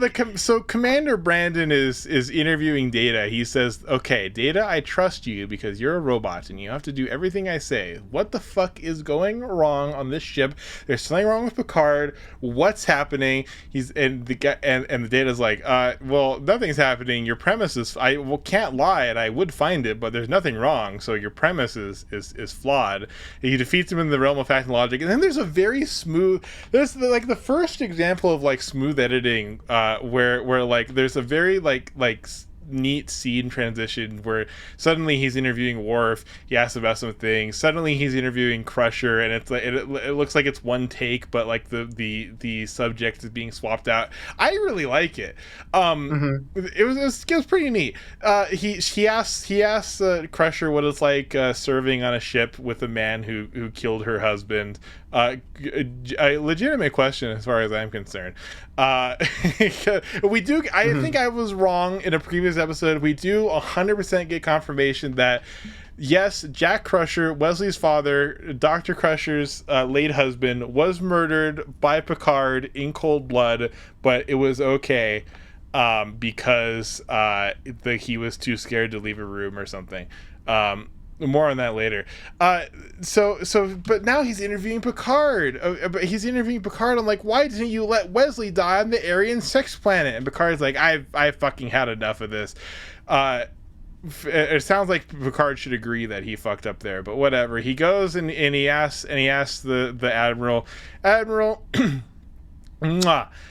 Commander Brandon is interviewing Data. He says, "Okay, Data, I trust you because you're a robot and you have to do everything I say. What the fuck is going wrong on this ship? There's something wrong with Picard. What's happening?" And the Data's like, "Well, nothing's happening. Your premise is can't lie, and I would find it, but there's nothing wrong. So your premise is flawed." He defeats him in the realm of fact and logic, and then there's a very smooth. There's the first example of like smooth editing, where like there's a very like neat scene transition where suddenly he's interviewing Worf. He asks about some things. Suddenly he's interviewing Crusher, and it's like it looks like it's one take, but like the subject is being swapped out. I really like it. It was pretty neat. He asks Crusher what it's like serving on a ship with a man who killed her husband. A legitimate question as far as I'm concerned. We do. I think I was wrong in a previous episode. We do 100% get confirmation that yes, Jack Crusher, Wesley's father, Dr. Crusher's late husband, was murdered by Picard in cold blood, but it was okay because he was too scared to leave a room or something. More on that later. But now he's interviewing Picard. But he's interviewing Picard. I'm like, why didn't you let Wesley die on the Aryan sex planet? And Picard's like, I fucking had enough of this. It sounds like Picard should agree that he fucked up there, but whatever. He goes and he asks the Admiral,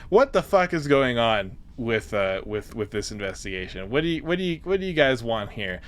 what the fuck is going on with this investigation? What do you guys want here?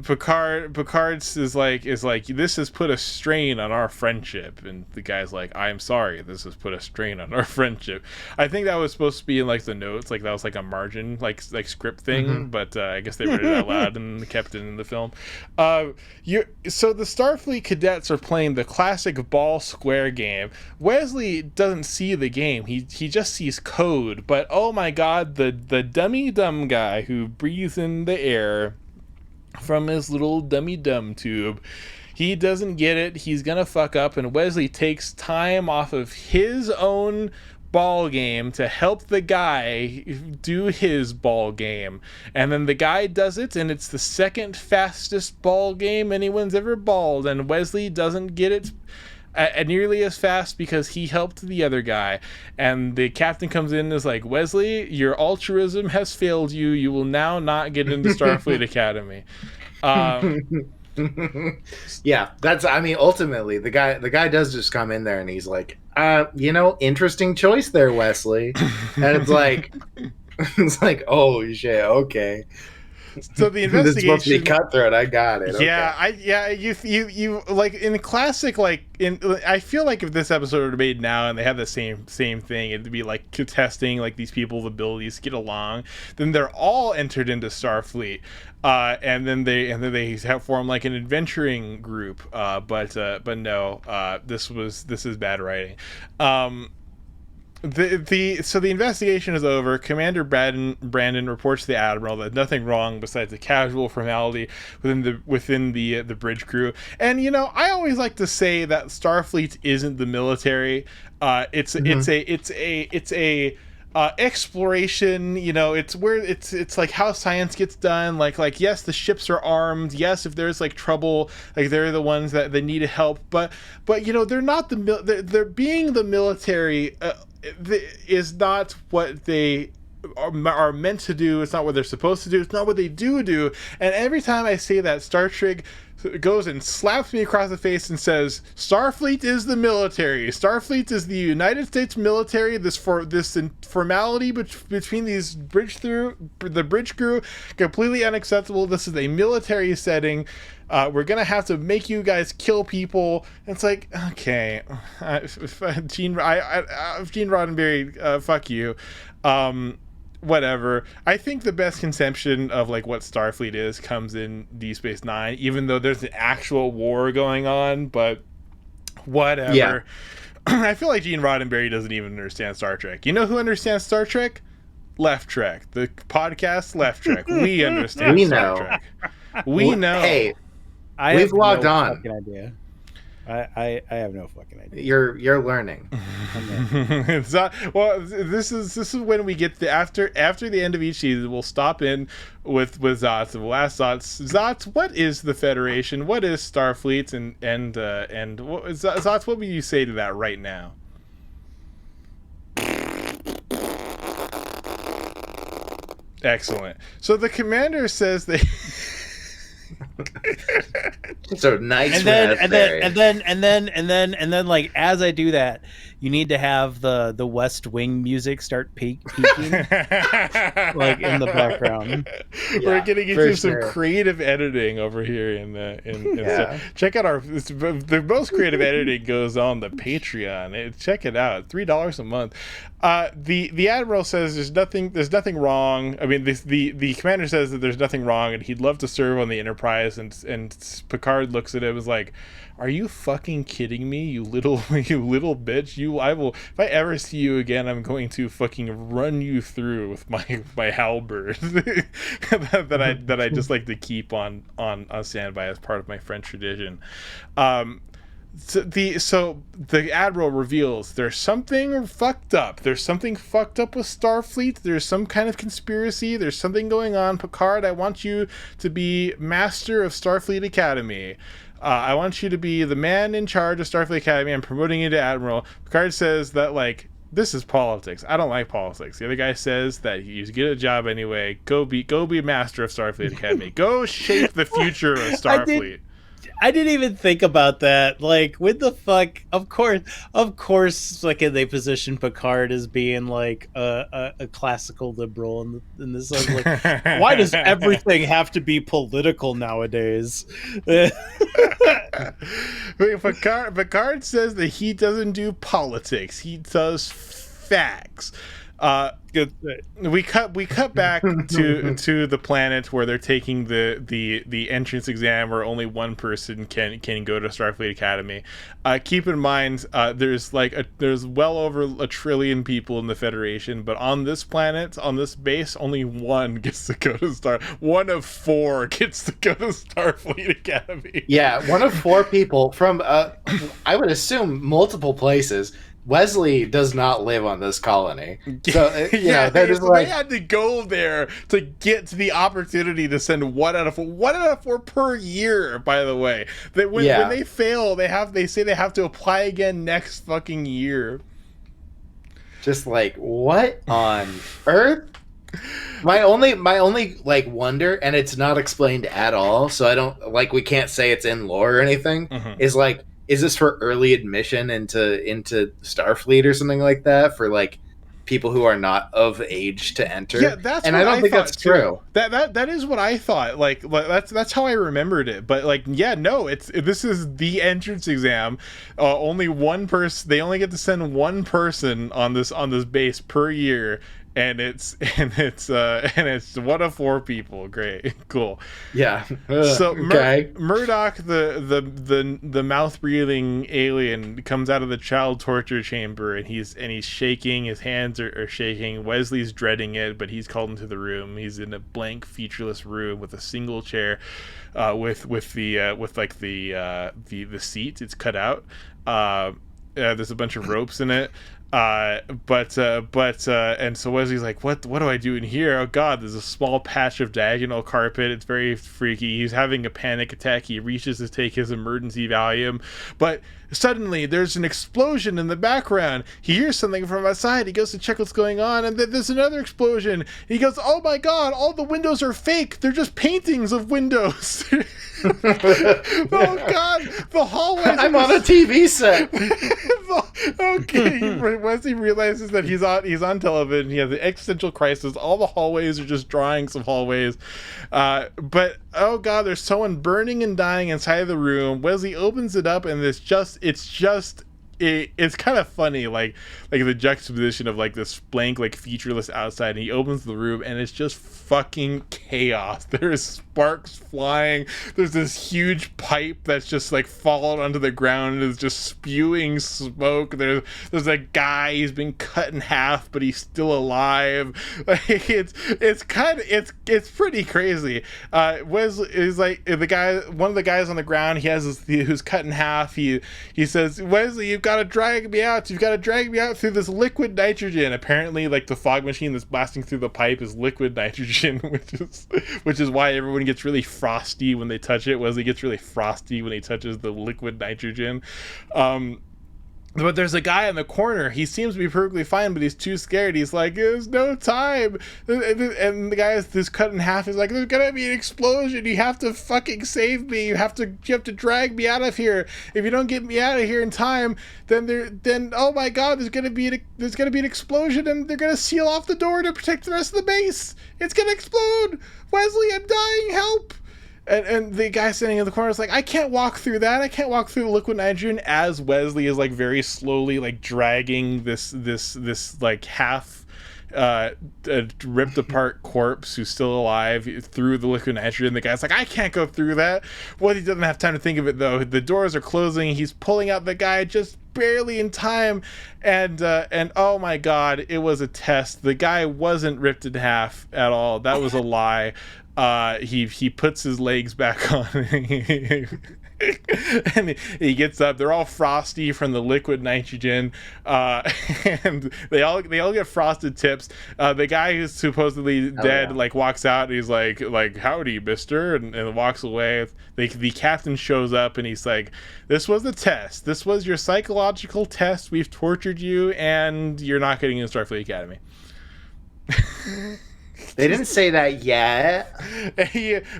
Picard's is like this has put a strain on our friendship, and the guy's like, I'm sorry, this has put a strain on our friendship. I think that was supposed to be in like the notes, like that was like a margin like script thing, but I guess they read it out loud and kept it in the film. So the Starfleet cadets are playing the classic ball square game. Wesley doesn't see the game, he just sees code, but oh my god, the dumb guy who breathes in the air from his little dummy dum tube, he doesn't get it. He's gonna fuck up, and Wesley takes time off of his own ball game to help the guy do his ball game, and then the guy does it, and it's the second fastest ball game anyone's ever balled, and Wesley doesn't get it nearly as fast because he helped the other guy. And the captain comes in and is like, Wesley, your altruism has failed you. You will now not get into Starfleet Academy. Yeah, ultimately the guy does just come in there and he's like, interesting choice there, Wesley. And it's like, oh shit, okay. So the investigation. This is supposed to be cutthroat. I got it. Yeah, okay. You like in classic, I feel like if this episode were made now and they had the same thing, it'd be like testing like these people's abilities to get along. Then they're all entered into Starfleet, and then they have formed like an adventuring group. But no, this is bad writing. So the investigation is over. Commander Brandon reports to the Admiral that nothing wrong besides a casual formality within the bridge crew. And I always like to say that Starfleet isn't the military. It's a exploration. It's where it's like how science gets done. Like yes, the ships are armed. Yes, if there's like trouble, like they're the ones that they need help. But they're not they're being the military. Is not what they are meant to do. It's not what they're supposed to do. It's not what they do. And every time I say that, Star Trek goes and slaps me across the face and says, Starfleet is the military. Starfleet is the United States military. This formality between the bridge crew, completely unacceptable. This is a military setting. We're gonna have to make you guys kill people. And it's like, okay, Gene Roddenberry, fuck you. Whatever. I think the best conception of like what Starfleet is comes in Deep Space Nine, even though there's an actual war going on. But whatever. Yeah. I feel like Gene Roddenberry doesn't even understand Star Trek. You know who understands Star Trek? Left Trek, the podcast Left Trek. We understand Star Trek. We know. Hey, we've logged on. Fucking idea. I have no fucking idea. You're learning. It's not, well, this is when we get after the end of each season, we'll stop in with Zots and we'll ask Zots, what is the Federation? What is Starfleet? And Zots, what would you say to that right now? Excellent. So the commander says they. So nice. And then like as I do that, you need to have the West Wing music start peaking like in the background. We're getting into some creative editing over here check out the most creative editing goes on the Patreon. Check it out. $3 a month. The Admiral says there's nothing wrong. I mean, the commander says that there's nothing wrong and he'd love to serve on the Enterprise, and Picard looks at him and is like, are you fucking kidding me, you little you little bitch? I will, if I ever see you again, I'm going to fucking run you through with my halberd that I just like to keep on standby as part of my French tradition. So the admiral reveals there's something fucked up. There's something fucked up with Starfleet. There's some kind of conspiracy. There's something going on. Picard, I want you to be master of Starfleet Academy. I want you to be the man in charge of Starfleet Academy. I'm promoting you to admiral. Picard says that, like, this is politics. I don't like politics. The other guy says that you get a job anyway. Go be master of Starfleet Academy. Go shape the future of Starfleet. I didn't even think about that. Like, what the fuck? Of course, like, they position Picard as being like a classical liberal, and this is like, why does everything have to be political nowadays? Picard says that he doesn't do politics; he does facts. We cut back to the planet where they're taking the entrance exam, where only one person can go to Starfleet Academy. Keep in mind, there's well over 1 trillion people in the Federation, but on this planet, on this base, only one gets to go to one of 4 gets to go to Starfleet Academy. Yeah, one of 4 people from I would assume multiple places. Wesley does not live on this colony. So, they had to go there to get to the opportunity to send 1 out of 4 per year, by the way. That when they fail, they say they have to apply again next fucking year. Just like, what on earth? My only like wonder, and it's not explained at all, so I don't like, we can't say it's in lore or anything, is like, is this for early admission into Starfleet or something like that, for like people who are not of age to enter? Yeah, that's and what I don't think that's true. That is what I thought. Like that's how I remembered it. But like, yeah, no, this is the entrance exam. Only one person. They only get to send one person on this base per year. And it's 1 of 4 people. Great, cool. Yeah. So okay. Murdoch, the mouth breathing alien, comes out of the child torture chamber, and he's shaking. His hands are shaking. Wesley's dreading it, but he's called into the room. He's in a blank, featureless room with a single chair, with the seat. It's cut out. There's a bunch of ropes in it. And so Wesley's like, what do I do in here? Oh god, there's a small patch of diagonal carpet. It's very freaky. He's having a panic attack. He reaches to take his emergency Valium, but suddenly there's an explosion in the background. He hears something from outside. He goes to check what's going on, and then there's another explosion. He goes, oh my god, all the windows are fake. They're just paintings of windows. Oh god, the hallways. I'm on a TV set. Okay, Wesley realizes that he's on television. He has an existential crisis. All the hallways are just drawings of hallways. But oh god, there's someone burning and dying inside of the room. Wesley opens it up, and it's kind of funny, like the juxtaposition of like this blank, like featureless outside, and he opens the room, and it's just fucking chaos. There's sparks flying. There's this huge pipe that's just like fallen onto the ground and is just spewing smoke. There's a guy, he's been cut in half, but he's still alive. Like it's pretty crazy. Wesley is like one of the guys on the ground. Who's cut in half. He says, Wesley, you've got to drag me out. You've got to drag me out through this liquid nitrogen. Apparently, like the fog machine that's blasting through the pipe is liquid nitrogen, which is why everyone gets really frosty when they touch it. Wesley gets really frosty when he touches the liquid nitrogen. But there's a guy in the corner. He seems to be perfectly fine, but he's too scared. He's like, there's no time. And the guy is cut in half. He's like, there's gonna be an explosion. You have to fucking save me. You have to drag me out of here. If you don't get me out of here in time, then oh my god, there's gonna be an explosion, and they're gonna seal off the door to protect the rest of the base. It's gonna explode. Wesley, I'm dying. Help. And the guy standing in the corner is like, I can't walk through that. I can't walk through the liquid nitrogen, as Wesley is like very slowly like dragging this like half ripped apart corpse who's still alive through the liquid nitrogen. The guy's like, I can't go through that. Well, he doesn't have time to think of it though. The doors are closing. He's pulling out the guy just barely in time, and oh my god, it was a test. The guy wasn't ripped in half at all. That was a lie. He puts his legs back on. And he gets up. They're all frosty from the liquid nitrogen, and they all get frosted tips. The guy who's supposedly dead walks out, and he's like howdy, mister, and walks away. The captain shows up, and he's like, this was the test. This was your psychological test. We've tortured you, and you're not getting in Starfleet Academy. They didn't say that yet.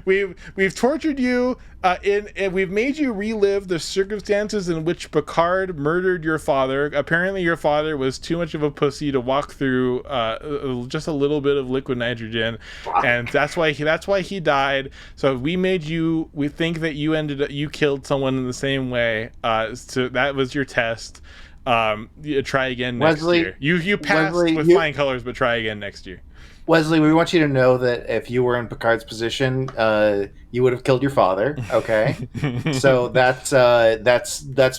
We've tortured you, and we've made you relive the circumstances in which Picard murdered your father. Apparently, your father was too much of a pussy to walk through just a little bit of liquid nitrogen, and that's why he died. So we think that you killed someone in the same way. So that was your test. Try again next year. You passed with flying colors, but try again next year. Wesley, we want you to know that if you were in Picard's position, you would have killed your father. Okay, so that's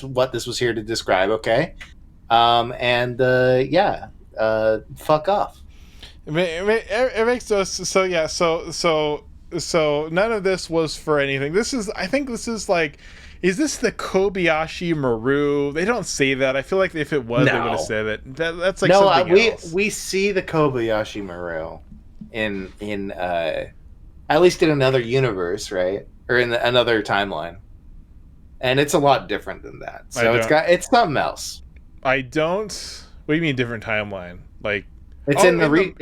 what this was here to describe. Okay, fuck off. It makes us so yeah. So none of this was for anything. I think this is like. Is this the Kobayashi Maru? They don't say that. I feel like if it was, they would have said it. That's like something else. We see the Kobayashi Maru in at least in another universe, right? Or in another timeline, and it's a lot different than that. So it's something else. I don't. What do you mean different timeline? Like it's in the reboot.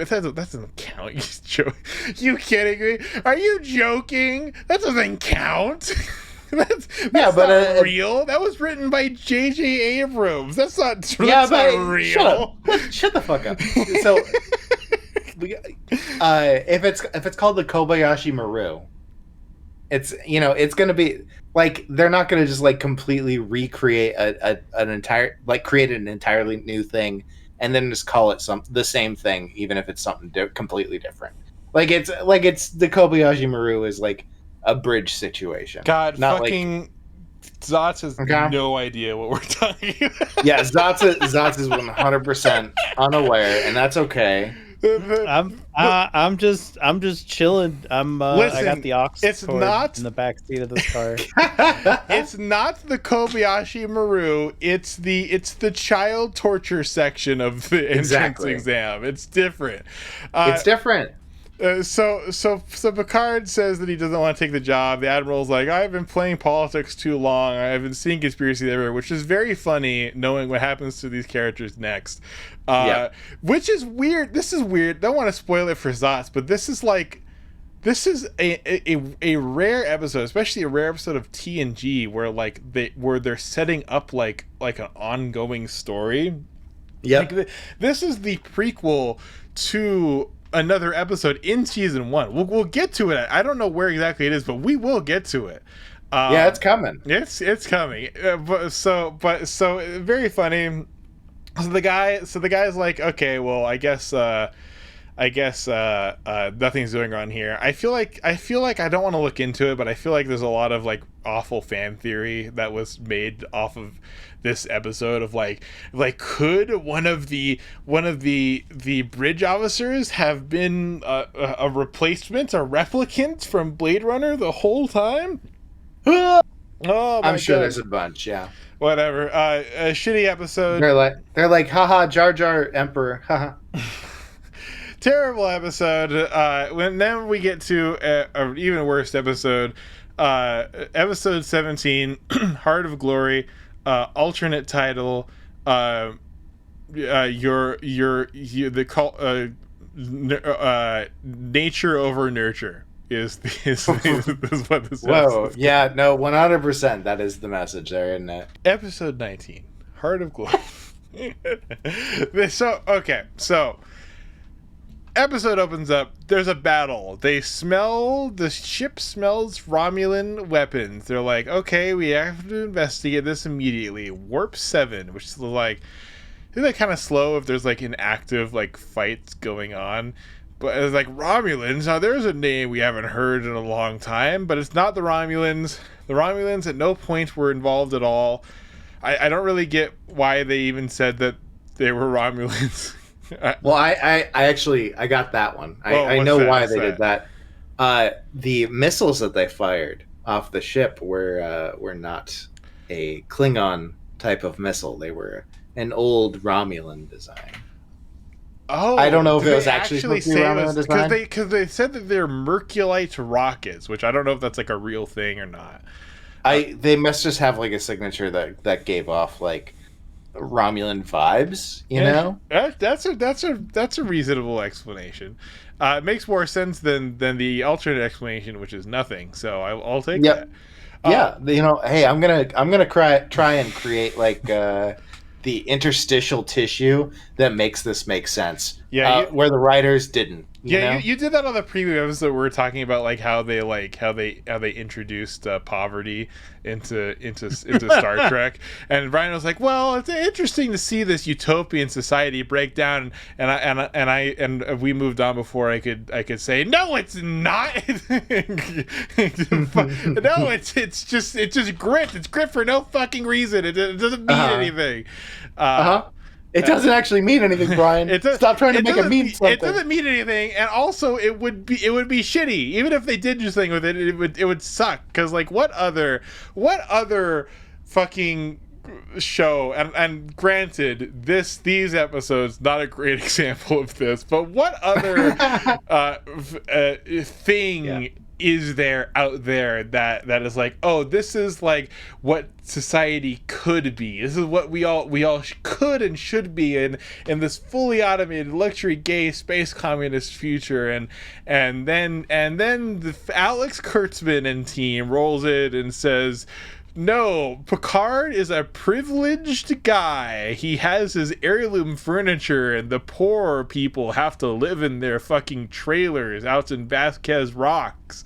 That doesn't count. You kidding me? Are you joking? That doesn't count. That's not real. That was written by J.J. Abrams. That's not real. Shut the fuck up. So, if it's called the Kobayashi Maru, it's gonna be like they're not gonna just like completely recreate create an entirely new thing and then just call it the same thing, even if it's something completely different. It's the Kobayashi Maru is like a bridge situation. God, not fucking Zotz has no idea what we're talking about. Yeah, Zotz is 100% unaware, and that's okay. I'm just chilling. Listen, I got the aux cord in the back seat of this car. It's not the Kobayashi Maru. It's the child torture section of the entrance exam. It's different. It's different. So Picard says that he doesn't want to take the job. The Admiral's like, I've been playing politics too long. I've been seeing conspiracy everywhere, which is very funny knowing what happens to these characters next. Which is weird. This is weird. Don't want to spoil it for Zotz, but this is a rare episode, especially a rare episode of TNG where they're setting up like an ongoing story. Yeah. This is the prequel to another episode in season 1. We'll get to it. I don't know where exactly it is, but we will get to it. It's coming. It's coming. So very funny. So the guy's like, okay, well, I guess nothing's going on here. I feel like I don't want to look into it, but I feel like there's a lot of like awful fan theory that was made off of this episode of like could one of the bridge officers have been a replacement, a replicant from Blade Runner the whole time? Oh my I'm sure God. There's a bunch, yeah. Whatever. A shitty episode. They're like, haha, Jar Jar Emperor, haha. Terrible episode. Then we get to an even worse episode. Episode 17, Heart of Glory. Alternate title. Nature over nurture is what this Whoa, yeah, no, 100%. That is the message there, isn't it? Episode 19, Heart of Glory. So episode opens up. There's a battle. The ship smells Romulan weapons. They're like, okay, we have to investigate this immediately. Warp 7, which is like, think they're kind of slow if there's like an active like fight going on. But it's like Romulans. Now there's a name we haven't heard in a long time, but it's not the Romulans. The Romulans at no point were involved at all. I don't really get why they even said that they were Romulans. Well, I actually I got that one. I know why they did that. The missiles that they fired off the ship were not a Klingon type of missile. They were an old Romulan design. Oh, I don't know if did it was they actually supposed to be Romulan design. because they said that they're Merculite rockets, which I don't know if that's like a real thing or not. They must just have like a signature that gave off like Romulan vibes, you know? That's a reasonable explanation. It makes more sense than the alternate explanation, which is nothing. So I'll take that. Yeah, you know, hey, I'm gonna try and create like the interstitial tissue that makes this make sense. Yeah, where the writers didn't. You did that on the preview episode. Where we're talking about like how they introduced poverty into Star Trek, and Brian was like, "Well, it's interesting to see this utopian society break down." And we moved on before I could say, "No, it's not. No, it's just grit. It's grit for no fucking reason. It doesn't mean anything." It doesn't actually mean anything, Brian. Stop trying to make it mean something. It doesn't mean anything, and also it would be shitty. Even if they did do something with it, it would suck. Because like, what other fucking show? And granted, these episodes not a great example of this, but what other thing? Yeah. Is there out there that is like, oh, this is like what society could be. This is what we all could and should be in this fully automated luxury gay space communist future. And then the Alex Kurtzman and team rolls it and says, no, Picard is a privileged guy. He has his heirloom furniture, and the poor people have to live in their fucking trailers out in Vasquez Rocks.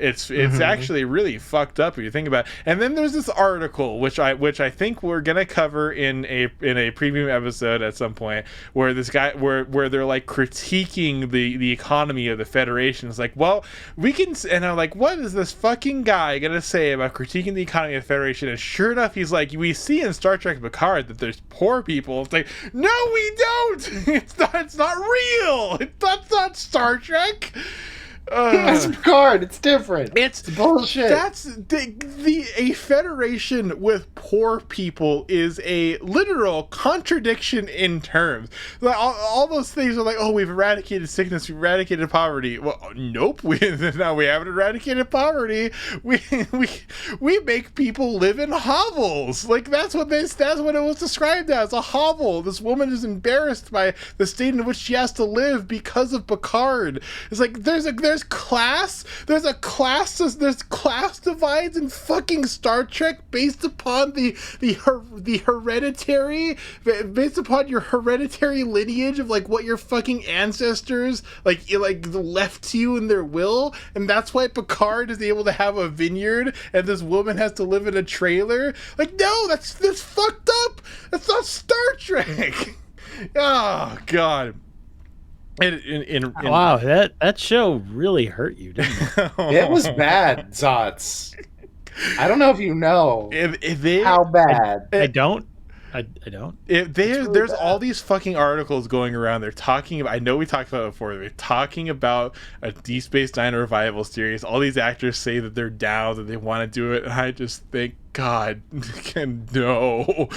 It's actually really fucked up if you think about it. And then there's this article which I think we're gonna cover in a premium episode at some point, where this guy where they're like critiquing the economy of the Federation. It's like, well, we can, and I'm like, what is this fucking guy gonna say about critiquing the economy of the Federation? And sure enough, he's like, we see in Star Trek Picard that there's poor people. It's like, no, we don't. It's not real. That's not Star Trek. It's Picard. It's different. It's bullshit. That's a Federation with poor people is a literal contradiction in terms. Like, all those things are like, oh, we've eradicated sickness, we've eradicated poverty. Well, nope. We haven't eradicated poverty. We make people live in hovels. Like that's what it was described as, a hovel. This woman is embarrassed by the state in which she has to live because of Picard. It's like there's class divides in fucking Star Trek based upon the hereditary, based upon your hereditary lineage of like what your fucking ancestors like left to you in their will, and that's why Picard is able to have a vineyard and this woman has to live in a trailer. Like, no, that's fucked up. That's not Star Trek. Oh god. Wow, that show really hurt you, didn't it? It was bad, Zots. I don't know if you know how bad. I don't. I don't. There's all these fucking articles going around. They're talking about, I know we talked about it before, they're talking about a Deep Space Nine revival series. All these actors say that they're down, that they want to do it, and I just think, God, no,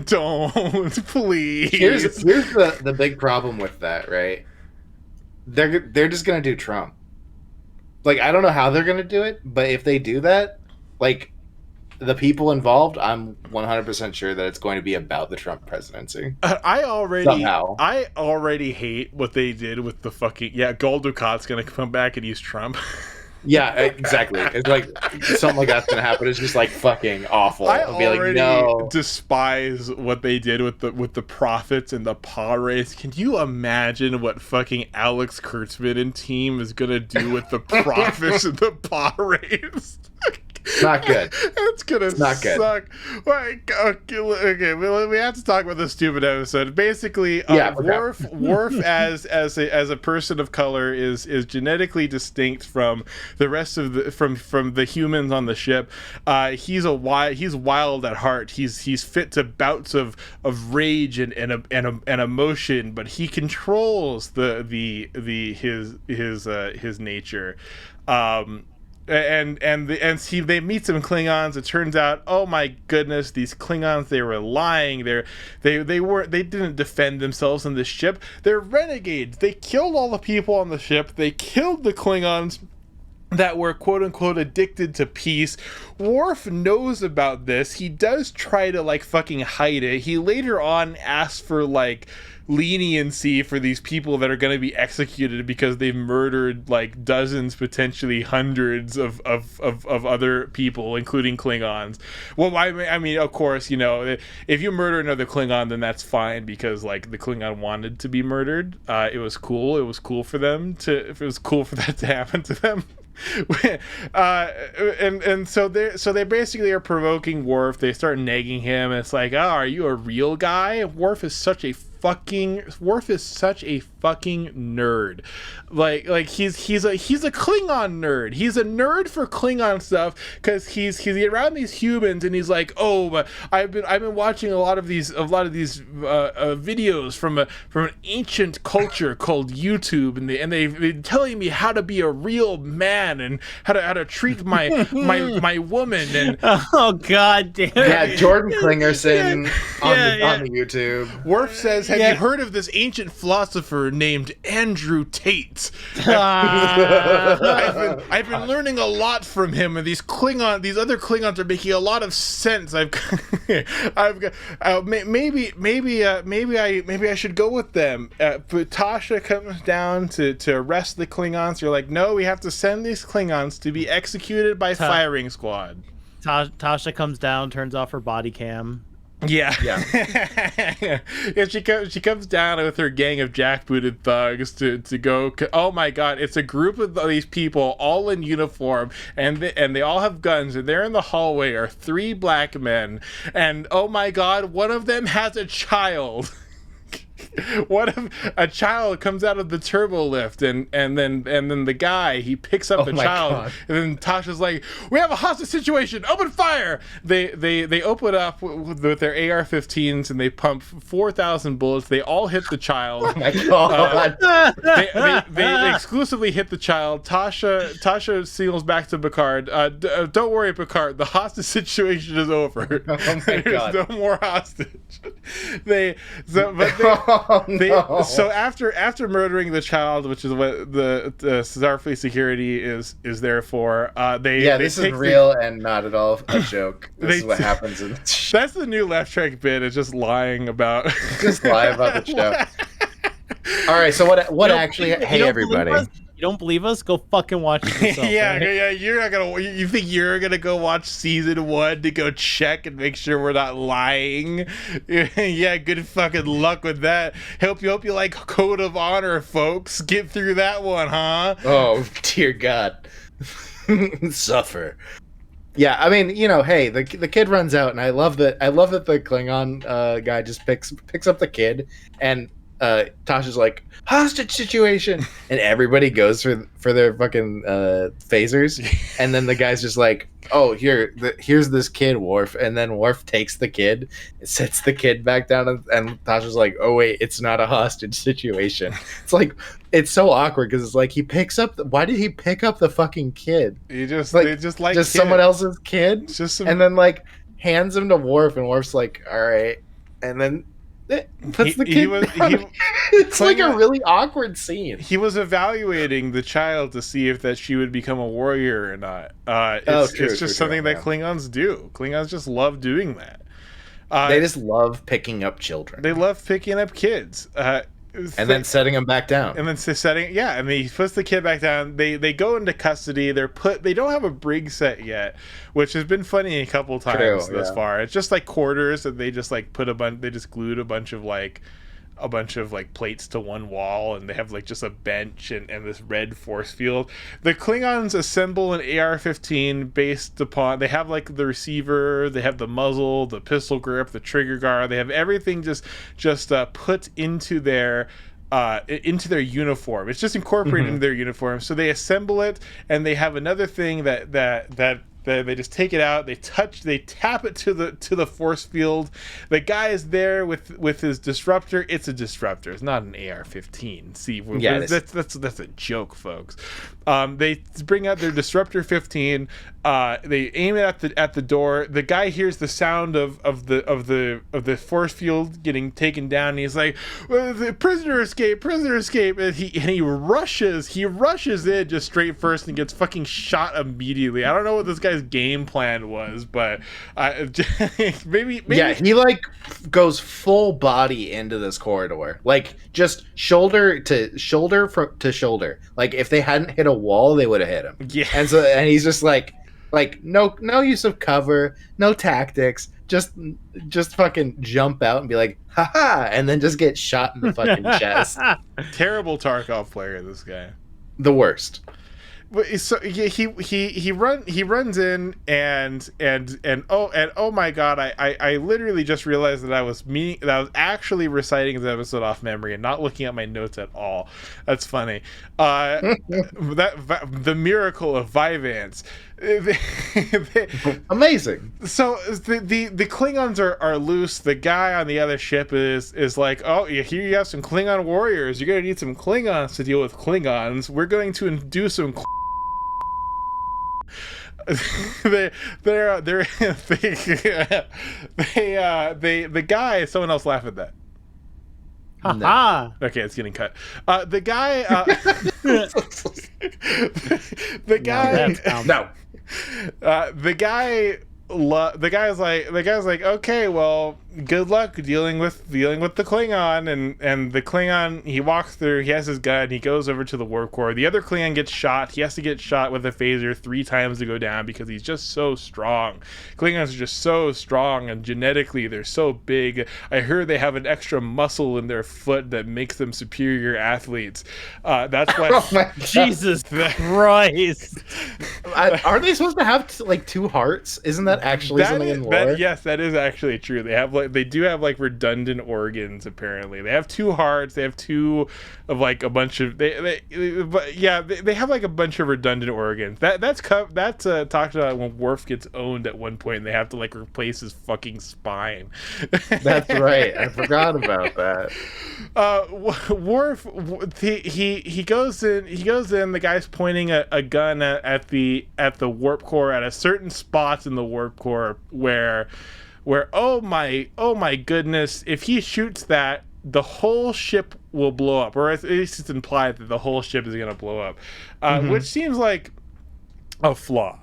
don't, please. Here's the big problem with that, right? They're just gonna do Trump. Like, I don't know how they're gonna do it, but if they do that, like, the people involved, I'm 100% sure that it's going to be about the Trump presidency. I already hate what they did with the fucking Gul Dukat's gonna come back and use Trump. Yeah, exactly. It's like something like that's gonna happen. It's just like fucking awful. I already despise what they did with the prophets and the paw race. Can you imagine what fucking Alex Kurtzman and team is gonna do with the prophets and the paw race? Not good. It's gonna not good. suck. Like, okay, we have to talk about this stupid episode. Basically, Worf as a person of color is genetically distinct from the rest of the from the humans on the ship. He's wild at heart. He's fit to bouts of rage and emotion, but he controls his nature. They meet some Klingons. It turns out, oh my goodness, these Klingons, they were lying. They didn't defend themselves on this ship. They're renegades. They killed all the people on the ship. They killed the Klingons that were quote unquote addicted to peace. Worf knows about this. He does try to like fucking hide it. He later on asks for like leniency for these people that are going to be executed because they've murdered like dozens, potentially hundreds of other people, including Klingons. Well, I mean, of course, you know, if you murder another Klingon, then that's fine because like the Klingon wanted to be murdered. It was cool. It was cool for them to. If it was cool for that to happen to them. So they basically are provoking Worf. They start nagging him. It's like, oh, are you a real guy? Worf is such a fucking nerd. Like he's a Klingon nerd. He's a nerd for Klingon stuff because he's around these humans and he's like, oh, but I've been watching a lot of these videos from an ancient culture called YouTube, and they've been telling me how to be a real man and how to treat my woman. And oh god damn it. Yeah, Jordan Klingerson on the YouTube. Worf says, have you heard of this ancient philosopher named Andrew Tate? I've been learning a lot from him, and these other Klingons are making a lot of sense. Maybe I should go with them. But Tasha comes down to arrest the Klingons. You're like, no, we have to send these Klingons to be executed by firing squad. Tasha comes down, turns off her body cam. Yeah. And she comes down with her gang of jackbooted thugs to go. Oh my god, it's a group of these people all in uniform, and they all have guns, and there in the hallway are 3 black men, and oh my god, one of them has a child. What if a child comes out of the turbo lift and then the guy, he picks up the child, God. And then Tasha's like, we have a hostage situation, open fire. They open up with their AR-15s and they pump 4,000 bullets. They all hit the child. Oh my god. They exclusively hit the child. Tasha signals back to Picard, don't worry, Picard, the hostage situation is over. Oh my There's god. no more hostage. So after murdering the child, which is what the Starfleet security is there for, this is real and not at all a joke. This is what happens. That's the new Left Track bit. It's just lying about. Just lie about the show. All right. So what actually? Hey, everybody. You don't believe us? Go fucking watch it yourself. Yeah. You're not gonna. You think you're gonna go watch season 1 to go check and make sure we're not lying? Yeah, good fucking luck with that. Hope you like Code of Honor, folks. Get through that one, huh? Oh dear God. Suffer. Yeah, I mean, you know, hey, the kid runs out, and I love that the Klingon guy just picks up the kid, and Tasha's like, hostage situation, and everybody goes for their fucking phasers, and then the guy's just like, oh, here's this kid, Worf, and then Worf takes the kid, sets the kid back down, and Tasha's like, oh wait, it's not a hostage situation. It's like, it's so awkward because it's like why did he pick up the fucking kid? They just someone else's kid, and then like hands him to Worf, and Worf's like, all right, and then puts the kid down. It's like a really awkward scene. He was evaluating the child to see if that she would become a warrior or not. It's just something that Klingons do. Klingons just love doing that. They just love picking up children. They love picking up kids. And then setting them back down. And he puts the kid back down. They go into custody. They don't have a brig set yet, which has been funny a couple times thus far. It's just like quarters that they just like they just glued a bunch of like a bunch of like plates to one wall, and they have like just a bench and this red force field. The Klingons assemble an AR-15 based upon, they have like the receiver, they have the muzzle, the pistol grip, the trigger guard, they have everything just put into their uniform. It's just incorporated into their uniform. So they assemble it, and they have another thing that they just take it out, they tap it to the force field. The guy is there with his disruptor. It's a disruptor. It's not an AR-15. See, that's a joke, folks. They bring out their disruptor 15. They aim it at the door. The guy hears the sound of the force field getting taken down, and he's like, well, the prisoner escape, and he rushes in just straight first and gets fucking shot immediately. I don't know what this guy's game plan was, but maybe yeah, he like goes full body into this corridor, like just shoulder to shoulder. Like if they hadn't hit a wall, they would have hit him. Yeah, and he's just like no use of cover, no tactics, just fucking jump out and be like, haha, and then just get shot in the fucking chest. Terrible Tarkov player, this guy. The worst. So yeah, he runs in and oh my god, I literally just realized that I was actually reciting the episode off memory and not looking at my notes at all. That's funny. The miracle of Vyvanse. Amazing. So the Klingons are loose. The guy on the other ship is like, oh, here you have some Klingon warriors. You're gonna need some Klingons to deal with Klingons. We're going to do some the guy. Someone else laugh at that. No. Okay, it's getting cut. The guy. The guy. No. The guy's like, okay, well, good luck dealing with the Klingon, and the Klingon, he walks through, he has his gun, he goes over to the warp core. The other Klingon gets shot. He has to get shot with a phaser 3 times to go down because he's just so strong. Klingons are just so strong, and genetically they're so big. I heard they have an extra muscle in their foot that makes them superior athletes. That's why. Oh my Jesus Christ! Are they supposed to have like 2 hearts? Isn't that actually something in lore? Yes, that is actually true. They do have like redundant organs. Apparently, they have 2 hearts. They have 2 of like a bunch of they have like a bunch of redundant organs. That's talked about when Worf gets owned at one point, and they have to like replace his fucking spine. That's right. I forgot about that. Worf, he goes in. The guy's pointing a gun at the warp core at a certain spot in the warp core where oh my goodness, if he shoots that, the whole ship will blow up, or at least it's implied that the whole ship is going to blow up, which seems like a flaw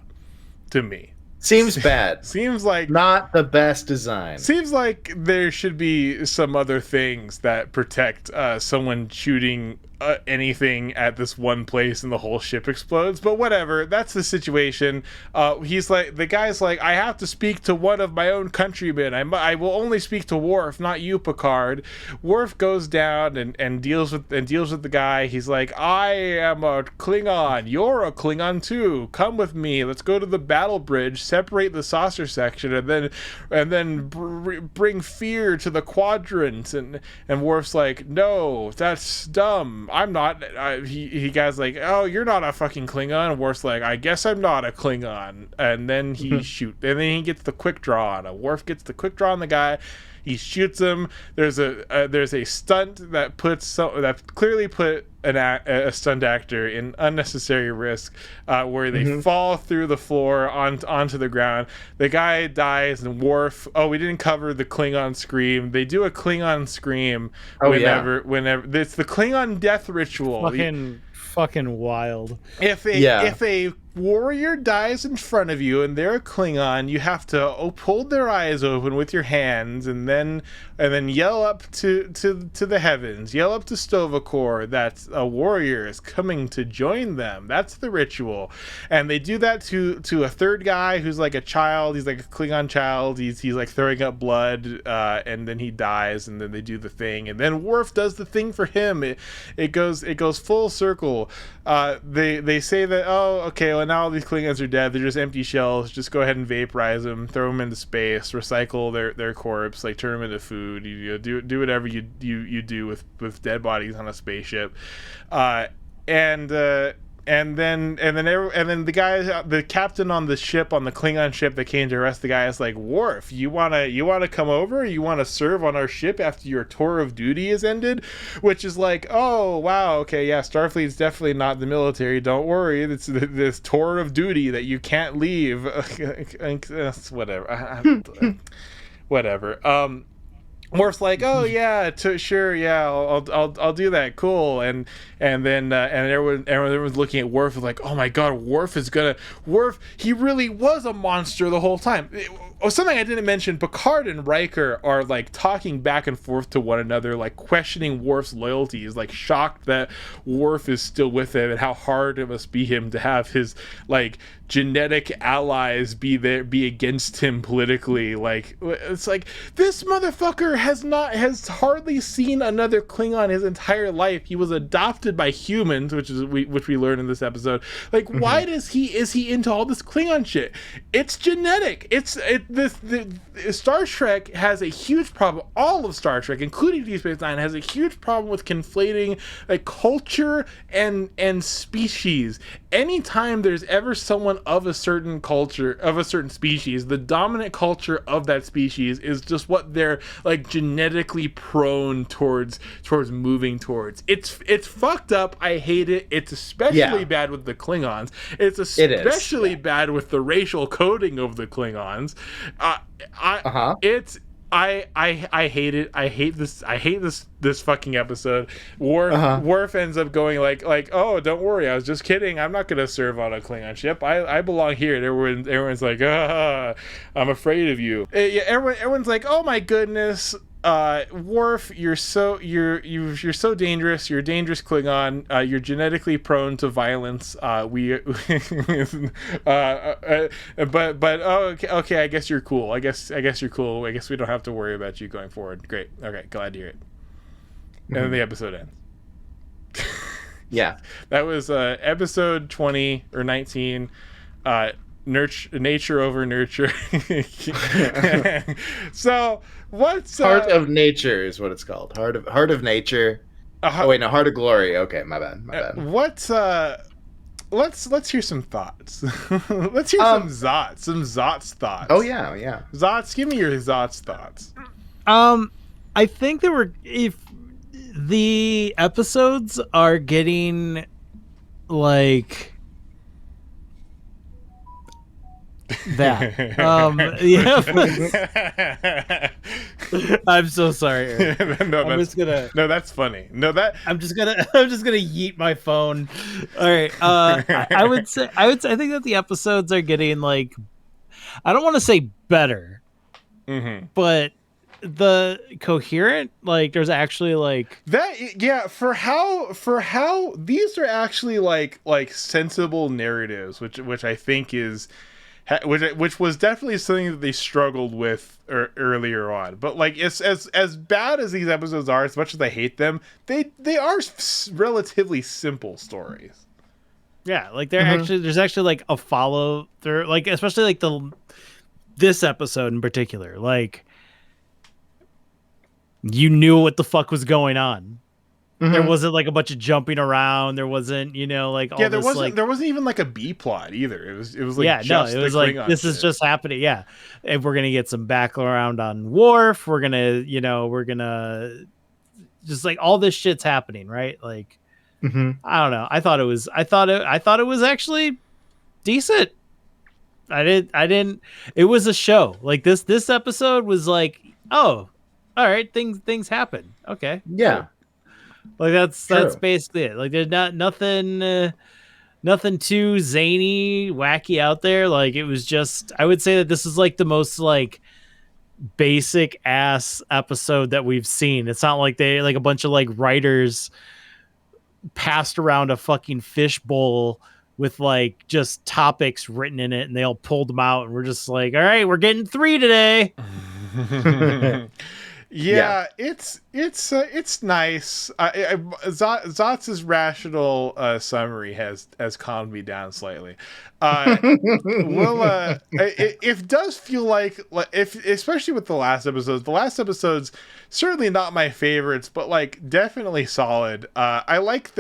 to me. Seems bad. Seems like not the best design. Seems like there should be some other things that protect someone shooting anything at this one place and the whole ship explodes. But whatever, that's the situation. The guy's like, I have to speak to one of my own countrymen. I will only speak to Worf, not you, Picard. Worf goes down and deals with the guy. He's like, I am a Klingon. You're a Klingon too. Come with me. Let's go to the battle bridge. Separate the saucer section, and then bring fear to the quadrant. And Worf's like, no, that's dumb. I'm not. He guy's like, oh, you're not a fucking Klingon. And Worf's like, I guess I'm not a Klingon. And then he and then he gets the quick draw on him. Worf gets the quick draw on the guy. He shoots him. There's a stunt that clearly put a stunt actor in unnecessary risk, where they fall through the floor onto the ground. The guy dies, and Worf. Oh, we didn't cover the Klingon scream. They do a Klingon scream whenever it's the Klingon death ritual. Fucking wild. If a warrior dies in front of you and they're a Klingon, you have to hold their eyes open with your hands and then yell up to the heavens, yell up to Stovacor that a warrior is coming to join them. That's the ritual. And they do that to a third guy who's like a child. He's like a Klingon child. He's like throwing up blood, and then he dies, and then they do the thing, and then Worf does the thing for him. It goes full circle. They say that, oh, okay, well, now all these Klingons are dead. They're just empty shells. Just go ahead and vaporize them, throw them into space, recycle their corpse, like turn them into food. You do whatever you do with dead bodies on a spaceship, and then the guy, the captain on the ship, on the Klingon ship that came to arrest the guy, is like, Worf, you wanna come over? You wanna serve on our ship after your tour of duty is ended? Which is like, oh wow, okay, yeah, Starfleet's definitely not the military. Don't worry, it's this tour of duty that you can't leave. Whatever, whatever. Worf's like, oh yeah, sure, yeah, I'll do that, cool, and then everyone's looking at Worf like, oh my god, Worf, he really was a monster the whole time. Something I didn't mention, Picard and Riker are like talking back and forth to one another, like questioning Worf's loyalty. He's like shocked that Worf is still with him and how hard it must be him to have his like genetic allies be against him politically. Like, it's like, this motherfucker has hardly seen another Klingon his entire life. He was adopted by humans, which we learned in this episode. Like, why is he into all this Klingon shit? It's genetic. Star Trek has a huge problem. All of Star Trek, including Deep Space Nine, has a huge problem with conflating like culture and species. Anytime there's ever someone of a certain culture, of a certain species, the dominant culture of that species is just what they're like genetically prone towards moving towards. It's fucked up. I hate it. It's especially bad with the Klingons. It's especially bad with the racial coding of the Klingons. I hate it. I hate this fucking episode. Worf ends up going like, oh, don't worry, I was just kidding. I'm not gonna serve on a Klingon ship. I belong here. And everyone's like, I'm afraid of you. Everyone's like, oh my goodness, Worf, you're so dangerous. You're a dangerous Klingon. You're genetically prone to violence. But okay. I guess you're cool. I guess you're cool. I guess we don't have to worry about you going forward. Great. Okay, glad to hear it. And then the episode ends. Yeah, that was episode 20 or 19. Nature over nurture. So what's Heart of Nature is what it's called. Heart of Nature. Heart of Glory. Okay, my bad. What's let's hear some thoughts. Let's hear some Zot's thoughts. Oh yeah. Zot's, give me your Zot's thoughts. I think if the episodes are getting like that. I'm so sorry, Eric. No, that's funny. I'm just gonna yeet my phone. All right. I think that the episodes are getting like, I don't want to say better, but the coherent, like there's actually like that. Yeah, for how these are actually like sensible narratives, which I think is. Which was definitely something that they struggled with earlier on. But like, it's as bad as these episodes are, as much as I hate them, they are relatively simple stories. Yeah, like there's actually like a follow through, like especially like this episode in particular, like you knew what the fuck was going on. There wasn't like a bunch of jumping around. There wasn't, like all there wasn't even like a B plot either. It was like it was like this is just happening. Yeah, and we're gonna get some background on Worf. We're gonna just like all this shit's happening, right? Like I don't know. I thought it was actually decent. I didn't. It was a show. Like this episode was like, oh, all right, things happen. Okay, yeah. Like that's basically it. Like there's nothing nothing too zany, wacky out there. Like it was just, I would say that this is like the most like basic ass episode that we've seen. It's not like they like a bunch of like writers passed around a fucking fishbowl with like just topics written in it and they all pulled them out and we're just like, all right, we're getting 3 today. Yeah. Yeah, it's nice. Zotz's rational summary has calmed me down slightly. Well, it does feel like if especially with the last episodes certainly not my favorites, but like definitely solid. I like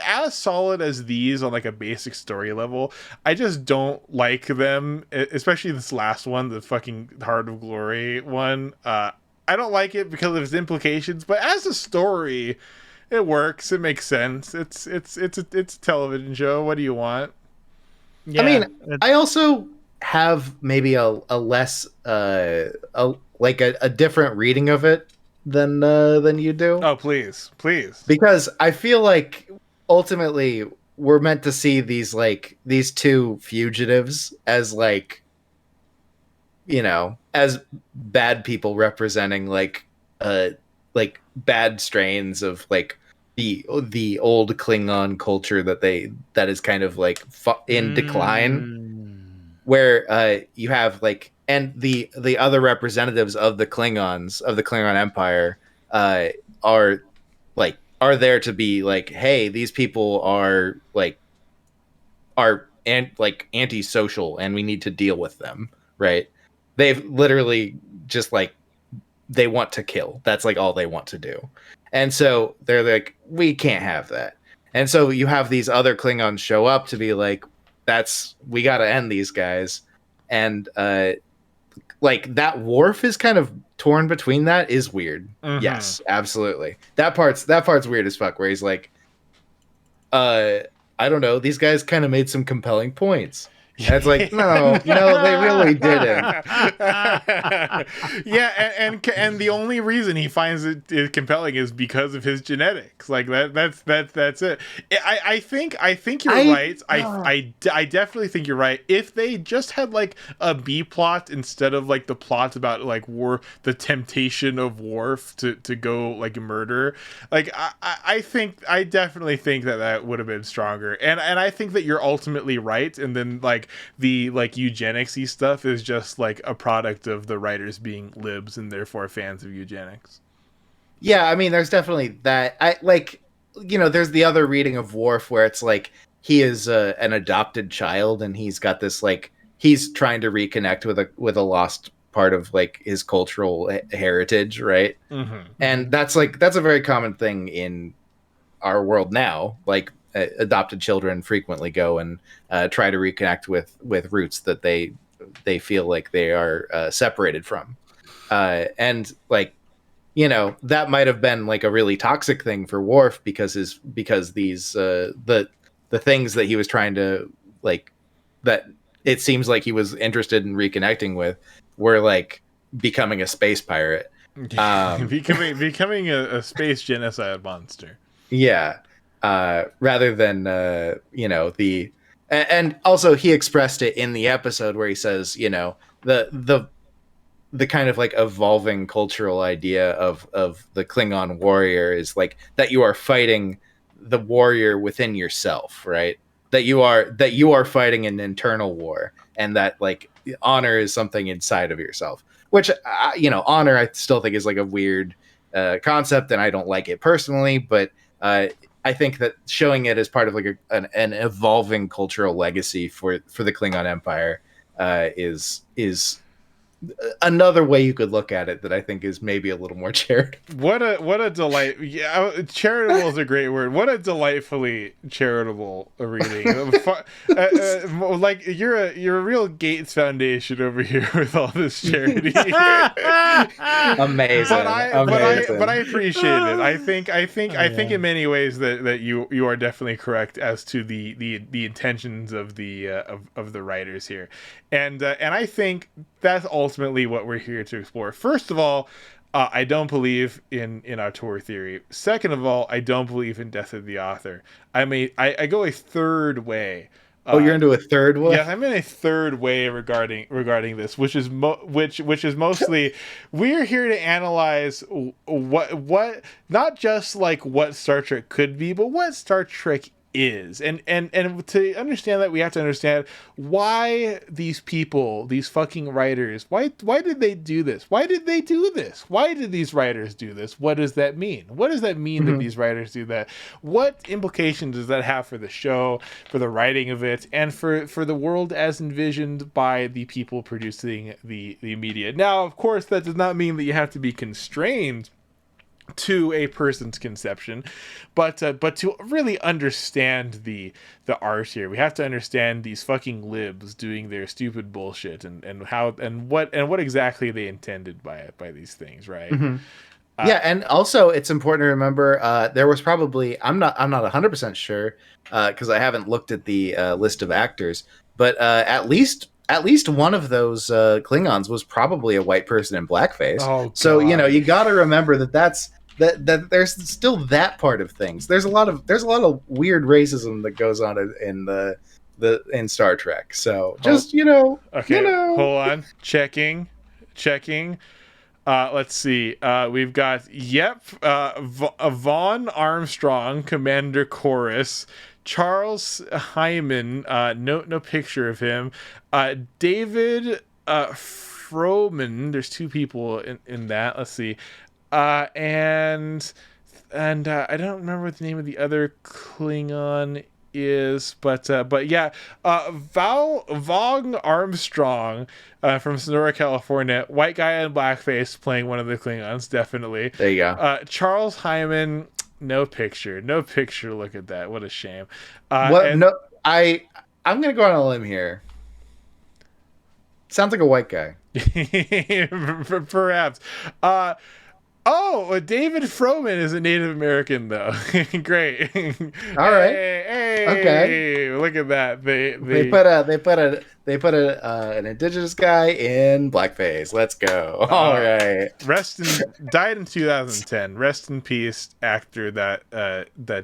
as solid as these on like a basic story level. I just don't like them, especially this last one, the fucking Heart of Glory one. I don't like it because of its implications, but as a story, it works. It makes sense. It's a television show. What do you want? I mean, I also have maybe a less a different reading of it than you do. Oh, please. Because I feel like ultimately we're meant to see these two fugitives as like, you know, as bad people representing like bad strains of like the old Klingon culture that is kind of like in decline, where you have like, and the other representatives of the Klingon Empire are are there to be like, hey, these people are antisocial and we need to deal with them, right? They've literally just like, they want to kill. That's like all they want to do. And so they're like, we can't have that. And so you have these other Klingons show up to be like, we got to end these guys. And like that Worf is kind of torn between that is weird. Mm-hmm. Yes, absolutely. That part's weird as fuck, where he's like, I don't know, these guys kind of made some compelling points. And it's like, no, they really didn't. Yeah, and the only reason he finds it compelling is because of his genetics. Like that's it. I think you're right. I definitely think you're right. If they just had like a B plot instead of like the plot about like the temptation of Worf to go like murder, like I definitely think that would have been stronger. And I think that you're ultimately right. And then like the like eugenics-y stuff is just like a product of the writers being libs and therefore fans of eugenics. Yeah, I mean, there's definitely that. I like, there's the other reading of Worf where it's like he is an adopted child and he's got this like, he's trying to reconnect with a lost part of like his cultural heritage, right? Mm-hmm. And that's a very common thing in our world now. Like adopted children frequently go and try to reconnect with roots that they feel like they are separated from, and like, that might have been like a really toxic thing for Worf because these the things that he was trying to like, that it seems like he was interested in reconnecting with, were like becoming a space pirate, becoming a space genocide monster. Yeah. Rather than and also he expressed it in the episode where he says, the kind of like evolving cultural idea of the Klingon warrior is like that you are fighting the warrior within yourself, right? That you are fighting an internal war, and that like honor is something inside of yourself, which honor I still think is like a weird concept, and I don't like it personally, but I think that showing it as part of like an evolving cultural legacy for the Klingon Empire is another way you could look at it that I think is maybe a little more charitable. What a delight! Yeah, charitable is a great word. What a delightfully charitable reading. Like you're a real Gates Foundation over here with all this charity. Amazing. But I appreciate it. I think in many ways that you are definitely correct as to the intentions of the writers here, and I think that's ultimately what we're here to explore. First of all, I don't believe in auteur theory. Second of all, I don't believe in death of the author. I go a third way. Oh, you're into a third one? Yes, I'm in a third way regarding this, which is which is mostly we're here to analyze what not just like what Star Trek could be, but what Star Trek is. And to understand that, we have to understand why these people, these fucking writers, why did they do this? Why did they do this? Why did these writers do this? What does that mean? What does that mean that these writers do that? What implications does that have for the show, for the writing of it, and for the world as envisioned by the people producing the media? Now, of course, that does not mean that you have to be constrained to a person's conception, but to really understand the art here, we have to understand these fucking libs doing their stupid bullshit, and how and what exactly they intended by these things, right? Yeah, and also it's important to remember there was probably I'm not 100% sure because I haven't looked at the list of actors, but at least one of those Klingons was probably a white person in blackface. Oh, so God. you got to remember that there's still that part of things. There's a lot of weird racism that goes on in Star Trek. So just Okay, hold on, checking. Let's see. We've got Vaughn Armstrong, Commander Chorus. Charles Hyman, no picture of him. David Froman. There's two people in that. Let's see. And I don't remember what the name of the other Klingon is, but yeah, Vaughn Armstrong from Sonora, California, white guy in blackface playing one of the Klingons, definitely. There you go. Charles Hyman, no picture. Look at that. What a shame. I'm gonna go on a limb here. Sounds like a white guy. Perhaps. Oh, David Froman is a Native American, though. Great. All right. Hey, Okay. Look at that. They put an indigenous guy in blackface. Let's go. All right. Died in 2010. Rest in peace, actor that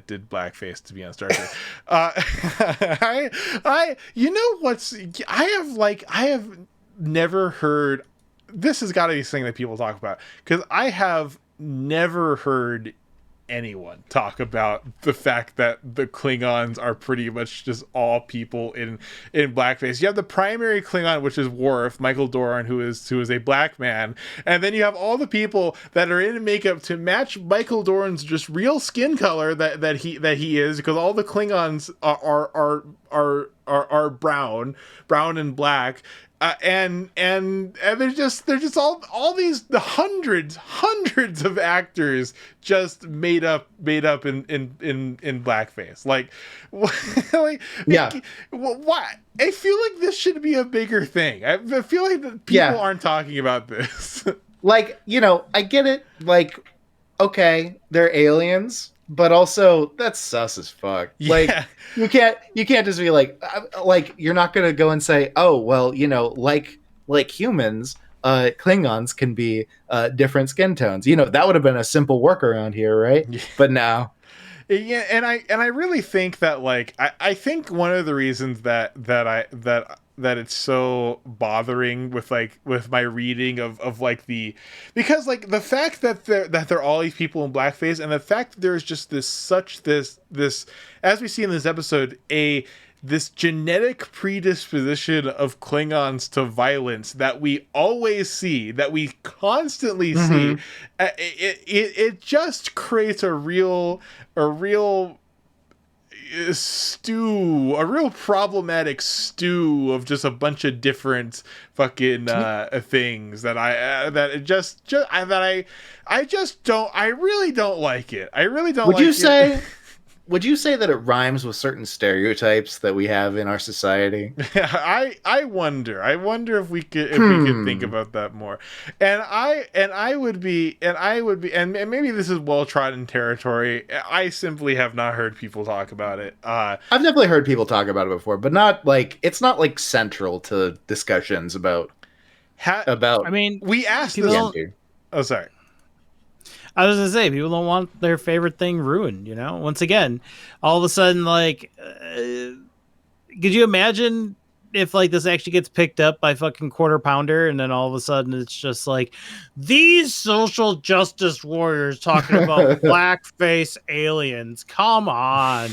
did blackface to be on Star Trek. I have never heard. This has got to be something that people talk about, because I have never heard anyone talk about the fact that the Klingons are pretty much just all people in blackface. You have the primary Klingon, which is Worf, Michael Dorn, who is a black man, and then you have all the people that are in makeup to match Michael Dorn's just real skin color that he is, because all the Klingons are brown and black. And there's just all these hundreds of actors just made up in blackface. Like Yeah. Why? I feel like this should be a bigger thing. I feel like that people aren't talking about this. Like, I get it. Like, okay, they're aliens, but also that's sus as fuck. Yeah. Like, you can't just be like you're not gonna go and say, oh well, like humans, Klingons can be different skin tones. That would have been a simple workaround here, right? Yeah. But now, yeah, and I really think that, like, I think one of the reasons that it's so bothering with my reading of like because like the fact that they're all these people in blackface, and the fact that there's just this as we see in this episode, this genetic predisposition of Klingons to violence that we always see, that we constantly see, it just creates a real stew, a real problematic stew of just a bunch of different fucking things that I really don't like it. I really don't. Would you say that it rhymes with certain stereotypes that we have in our society? I wonder if we could think about that more. And maybe this is well trodden territory. I simply have not heard people talk about it. I've definitely heard people talk about it before, but not like it's not like central to discussions about. I mean, we asked people this. Oh, sorry. I was gonna say people don't want their favorite thing ruined. Once again, all of a sudden, like, could you imagine if like this actually gets picked up by fucking Quarter Pounder, and then all of a sudden it's just like these social justice warriors talking about blackface aliens? Come on.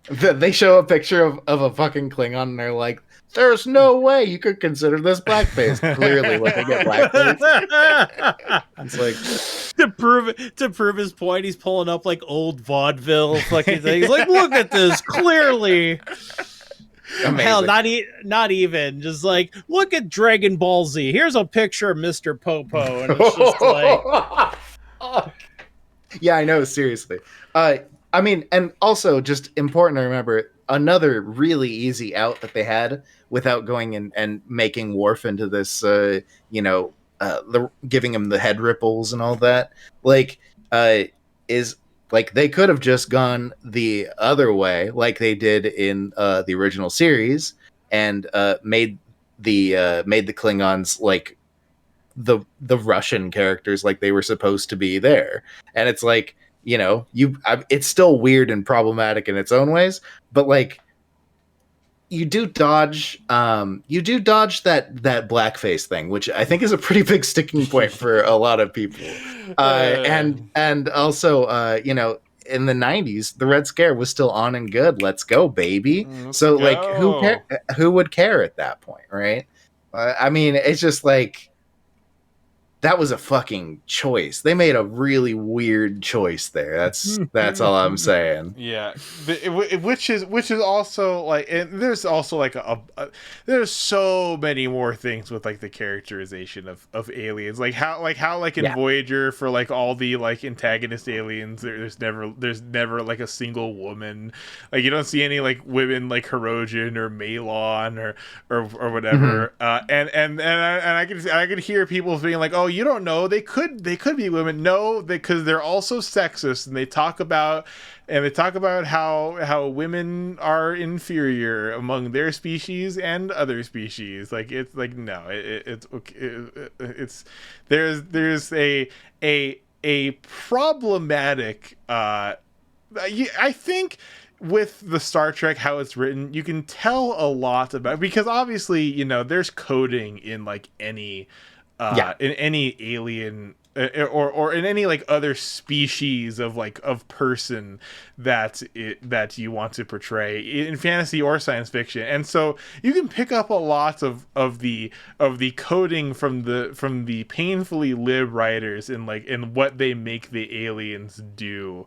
They show a picture of a fucking Klingon and they're like, there's no way you could consider this blackface. Clearly looking at blackface. It's like to prove his point, he's pulling up like old vaudeville fucking things. Like, look at this, clearly. amazing. Hell, not even. Just like, look at Dragon Ball Z. Here's a picture of Mr. Popo, and it's just like, yeah, I know, seriously. I mean, and also just important to remember another really easy out that they had without going and making Worf into this, giving him the head ripples and all that. Like, is like they could have just gone the other way, like they did in the original series, and made the Klingons like the Russian characters, like they were supposed to be there. And it's like, it's still weird and problematic in its own ways, but like you do dodge that blackface thing, which I think is a pretty big sticking point for a lot of people. And also, in the 90s, the Red Scare was still on and good. Let's go, baby. Like, who would care at that point, right? I mean, it's just like, that was a fucking choice. They made a really weird choice there. That's all I'm saying. Yeah, which is also like, and there's also like there's so many more things with like the characterization of aliens, like how in Voyager, for like all the like antagonist aliens, there's never like a single woman. Like, you don't see any like women like Hirogen or Malon or whatever. And I could hear people being like, oh, you don't know, they could be women. No, because they're also sexist, and they talk about how women are inferior among their species and other species. Like, it's like, no, it's there's a problematic I think with the Star Trek, how it's written, you can tell a lot about, because obviously, there's coding in like any in any alien or in any like other species of person that you want to portray in fantasy or science fiction. And so you can pick up a lot of the coding from the painfully lib writers in what they make the aliens do.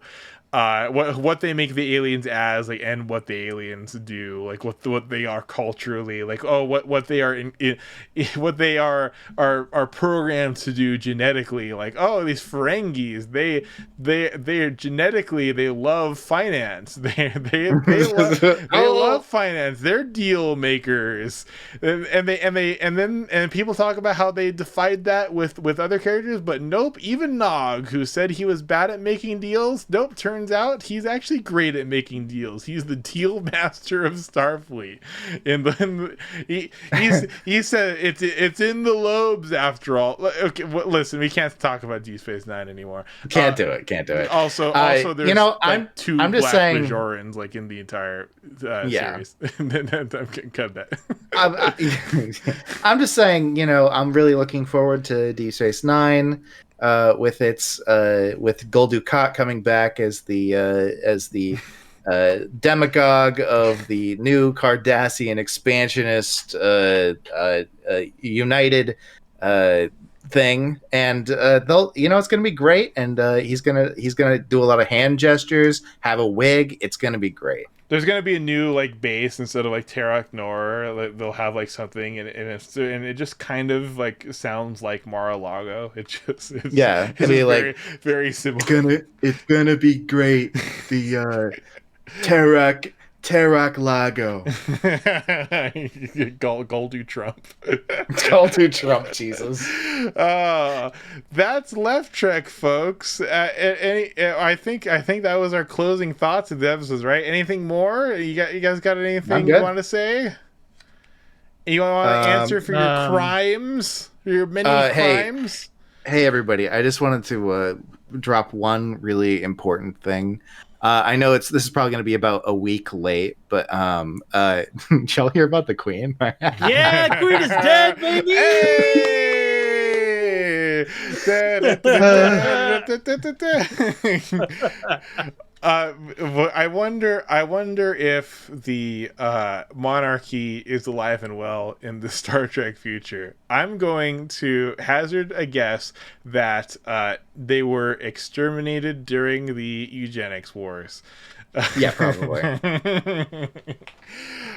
What they make the aliens as, like, and what the aliens do, like what they are culturally, like, what they are what they are programmed to do genetically, like, these Ferengis, they genetically, they love finance, they love finance, they're deal makers, and people talk about how they defied that with other characters, but nope, even Nog, who said he was bad at making deals, nope, turns out he's actually great at making deals. He's the deal master of Starfleet. He said it's in the lobes after all. Okay, listen, we can't talk about Deep Space Nine anymore. Can't do it. Also, there's I'm two just black saying, Bajorans like in the entire series. I'm cut that. I'm just saying, I'm really looking forward to Deep Space Nine. With Gul Dukat coming back as the demagogue of the new Cardassian expansionist United thing, and they'll, it's gonna be great, and he's gonna do a lot of hand gestures, have a wig. It's gonna be great. There's gonna be a new like base instead of like Terak Nor. Like, they'll have like something, and it just kind of like sounds like Mar-a-Lago. It's be like very similar. It's gonna be great. The Terak Lago. Goldu Trump. Goldu Trump, Jesus. That's Left Trek, folks. I think that was our closing thoughts of the episodes, right? Anything more? You guys got anything you want to say? You want to answer for your crimes? Your many crimes? Hey, everybody. I just wanted to drop one really important thing. I know this is probably going to be about a week late, but did y'all hear about the Queen? Yeah, Queen is dead, baby. Hey! I wonder if the monarchy is alive and well in the Star Trek future. I'm going to hazard a guess that they were exterminated during the eugenics wars. Yeah, probably.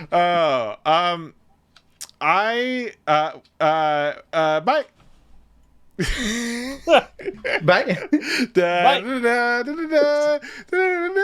Oh, bye. Bye. Da, da, da, da, da, da, da, da, da.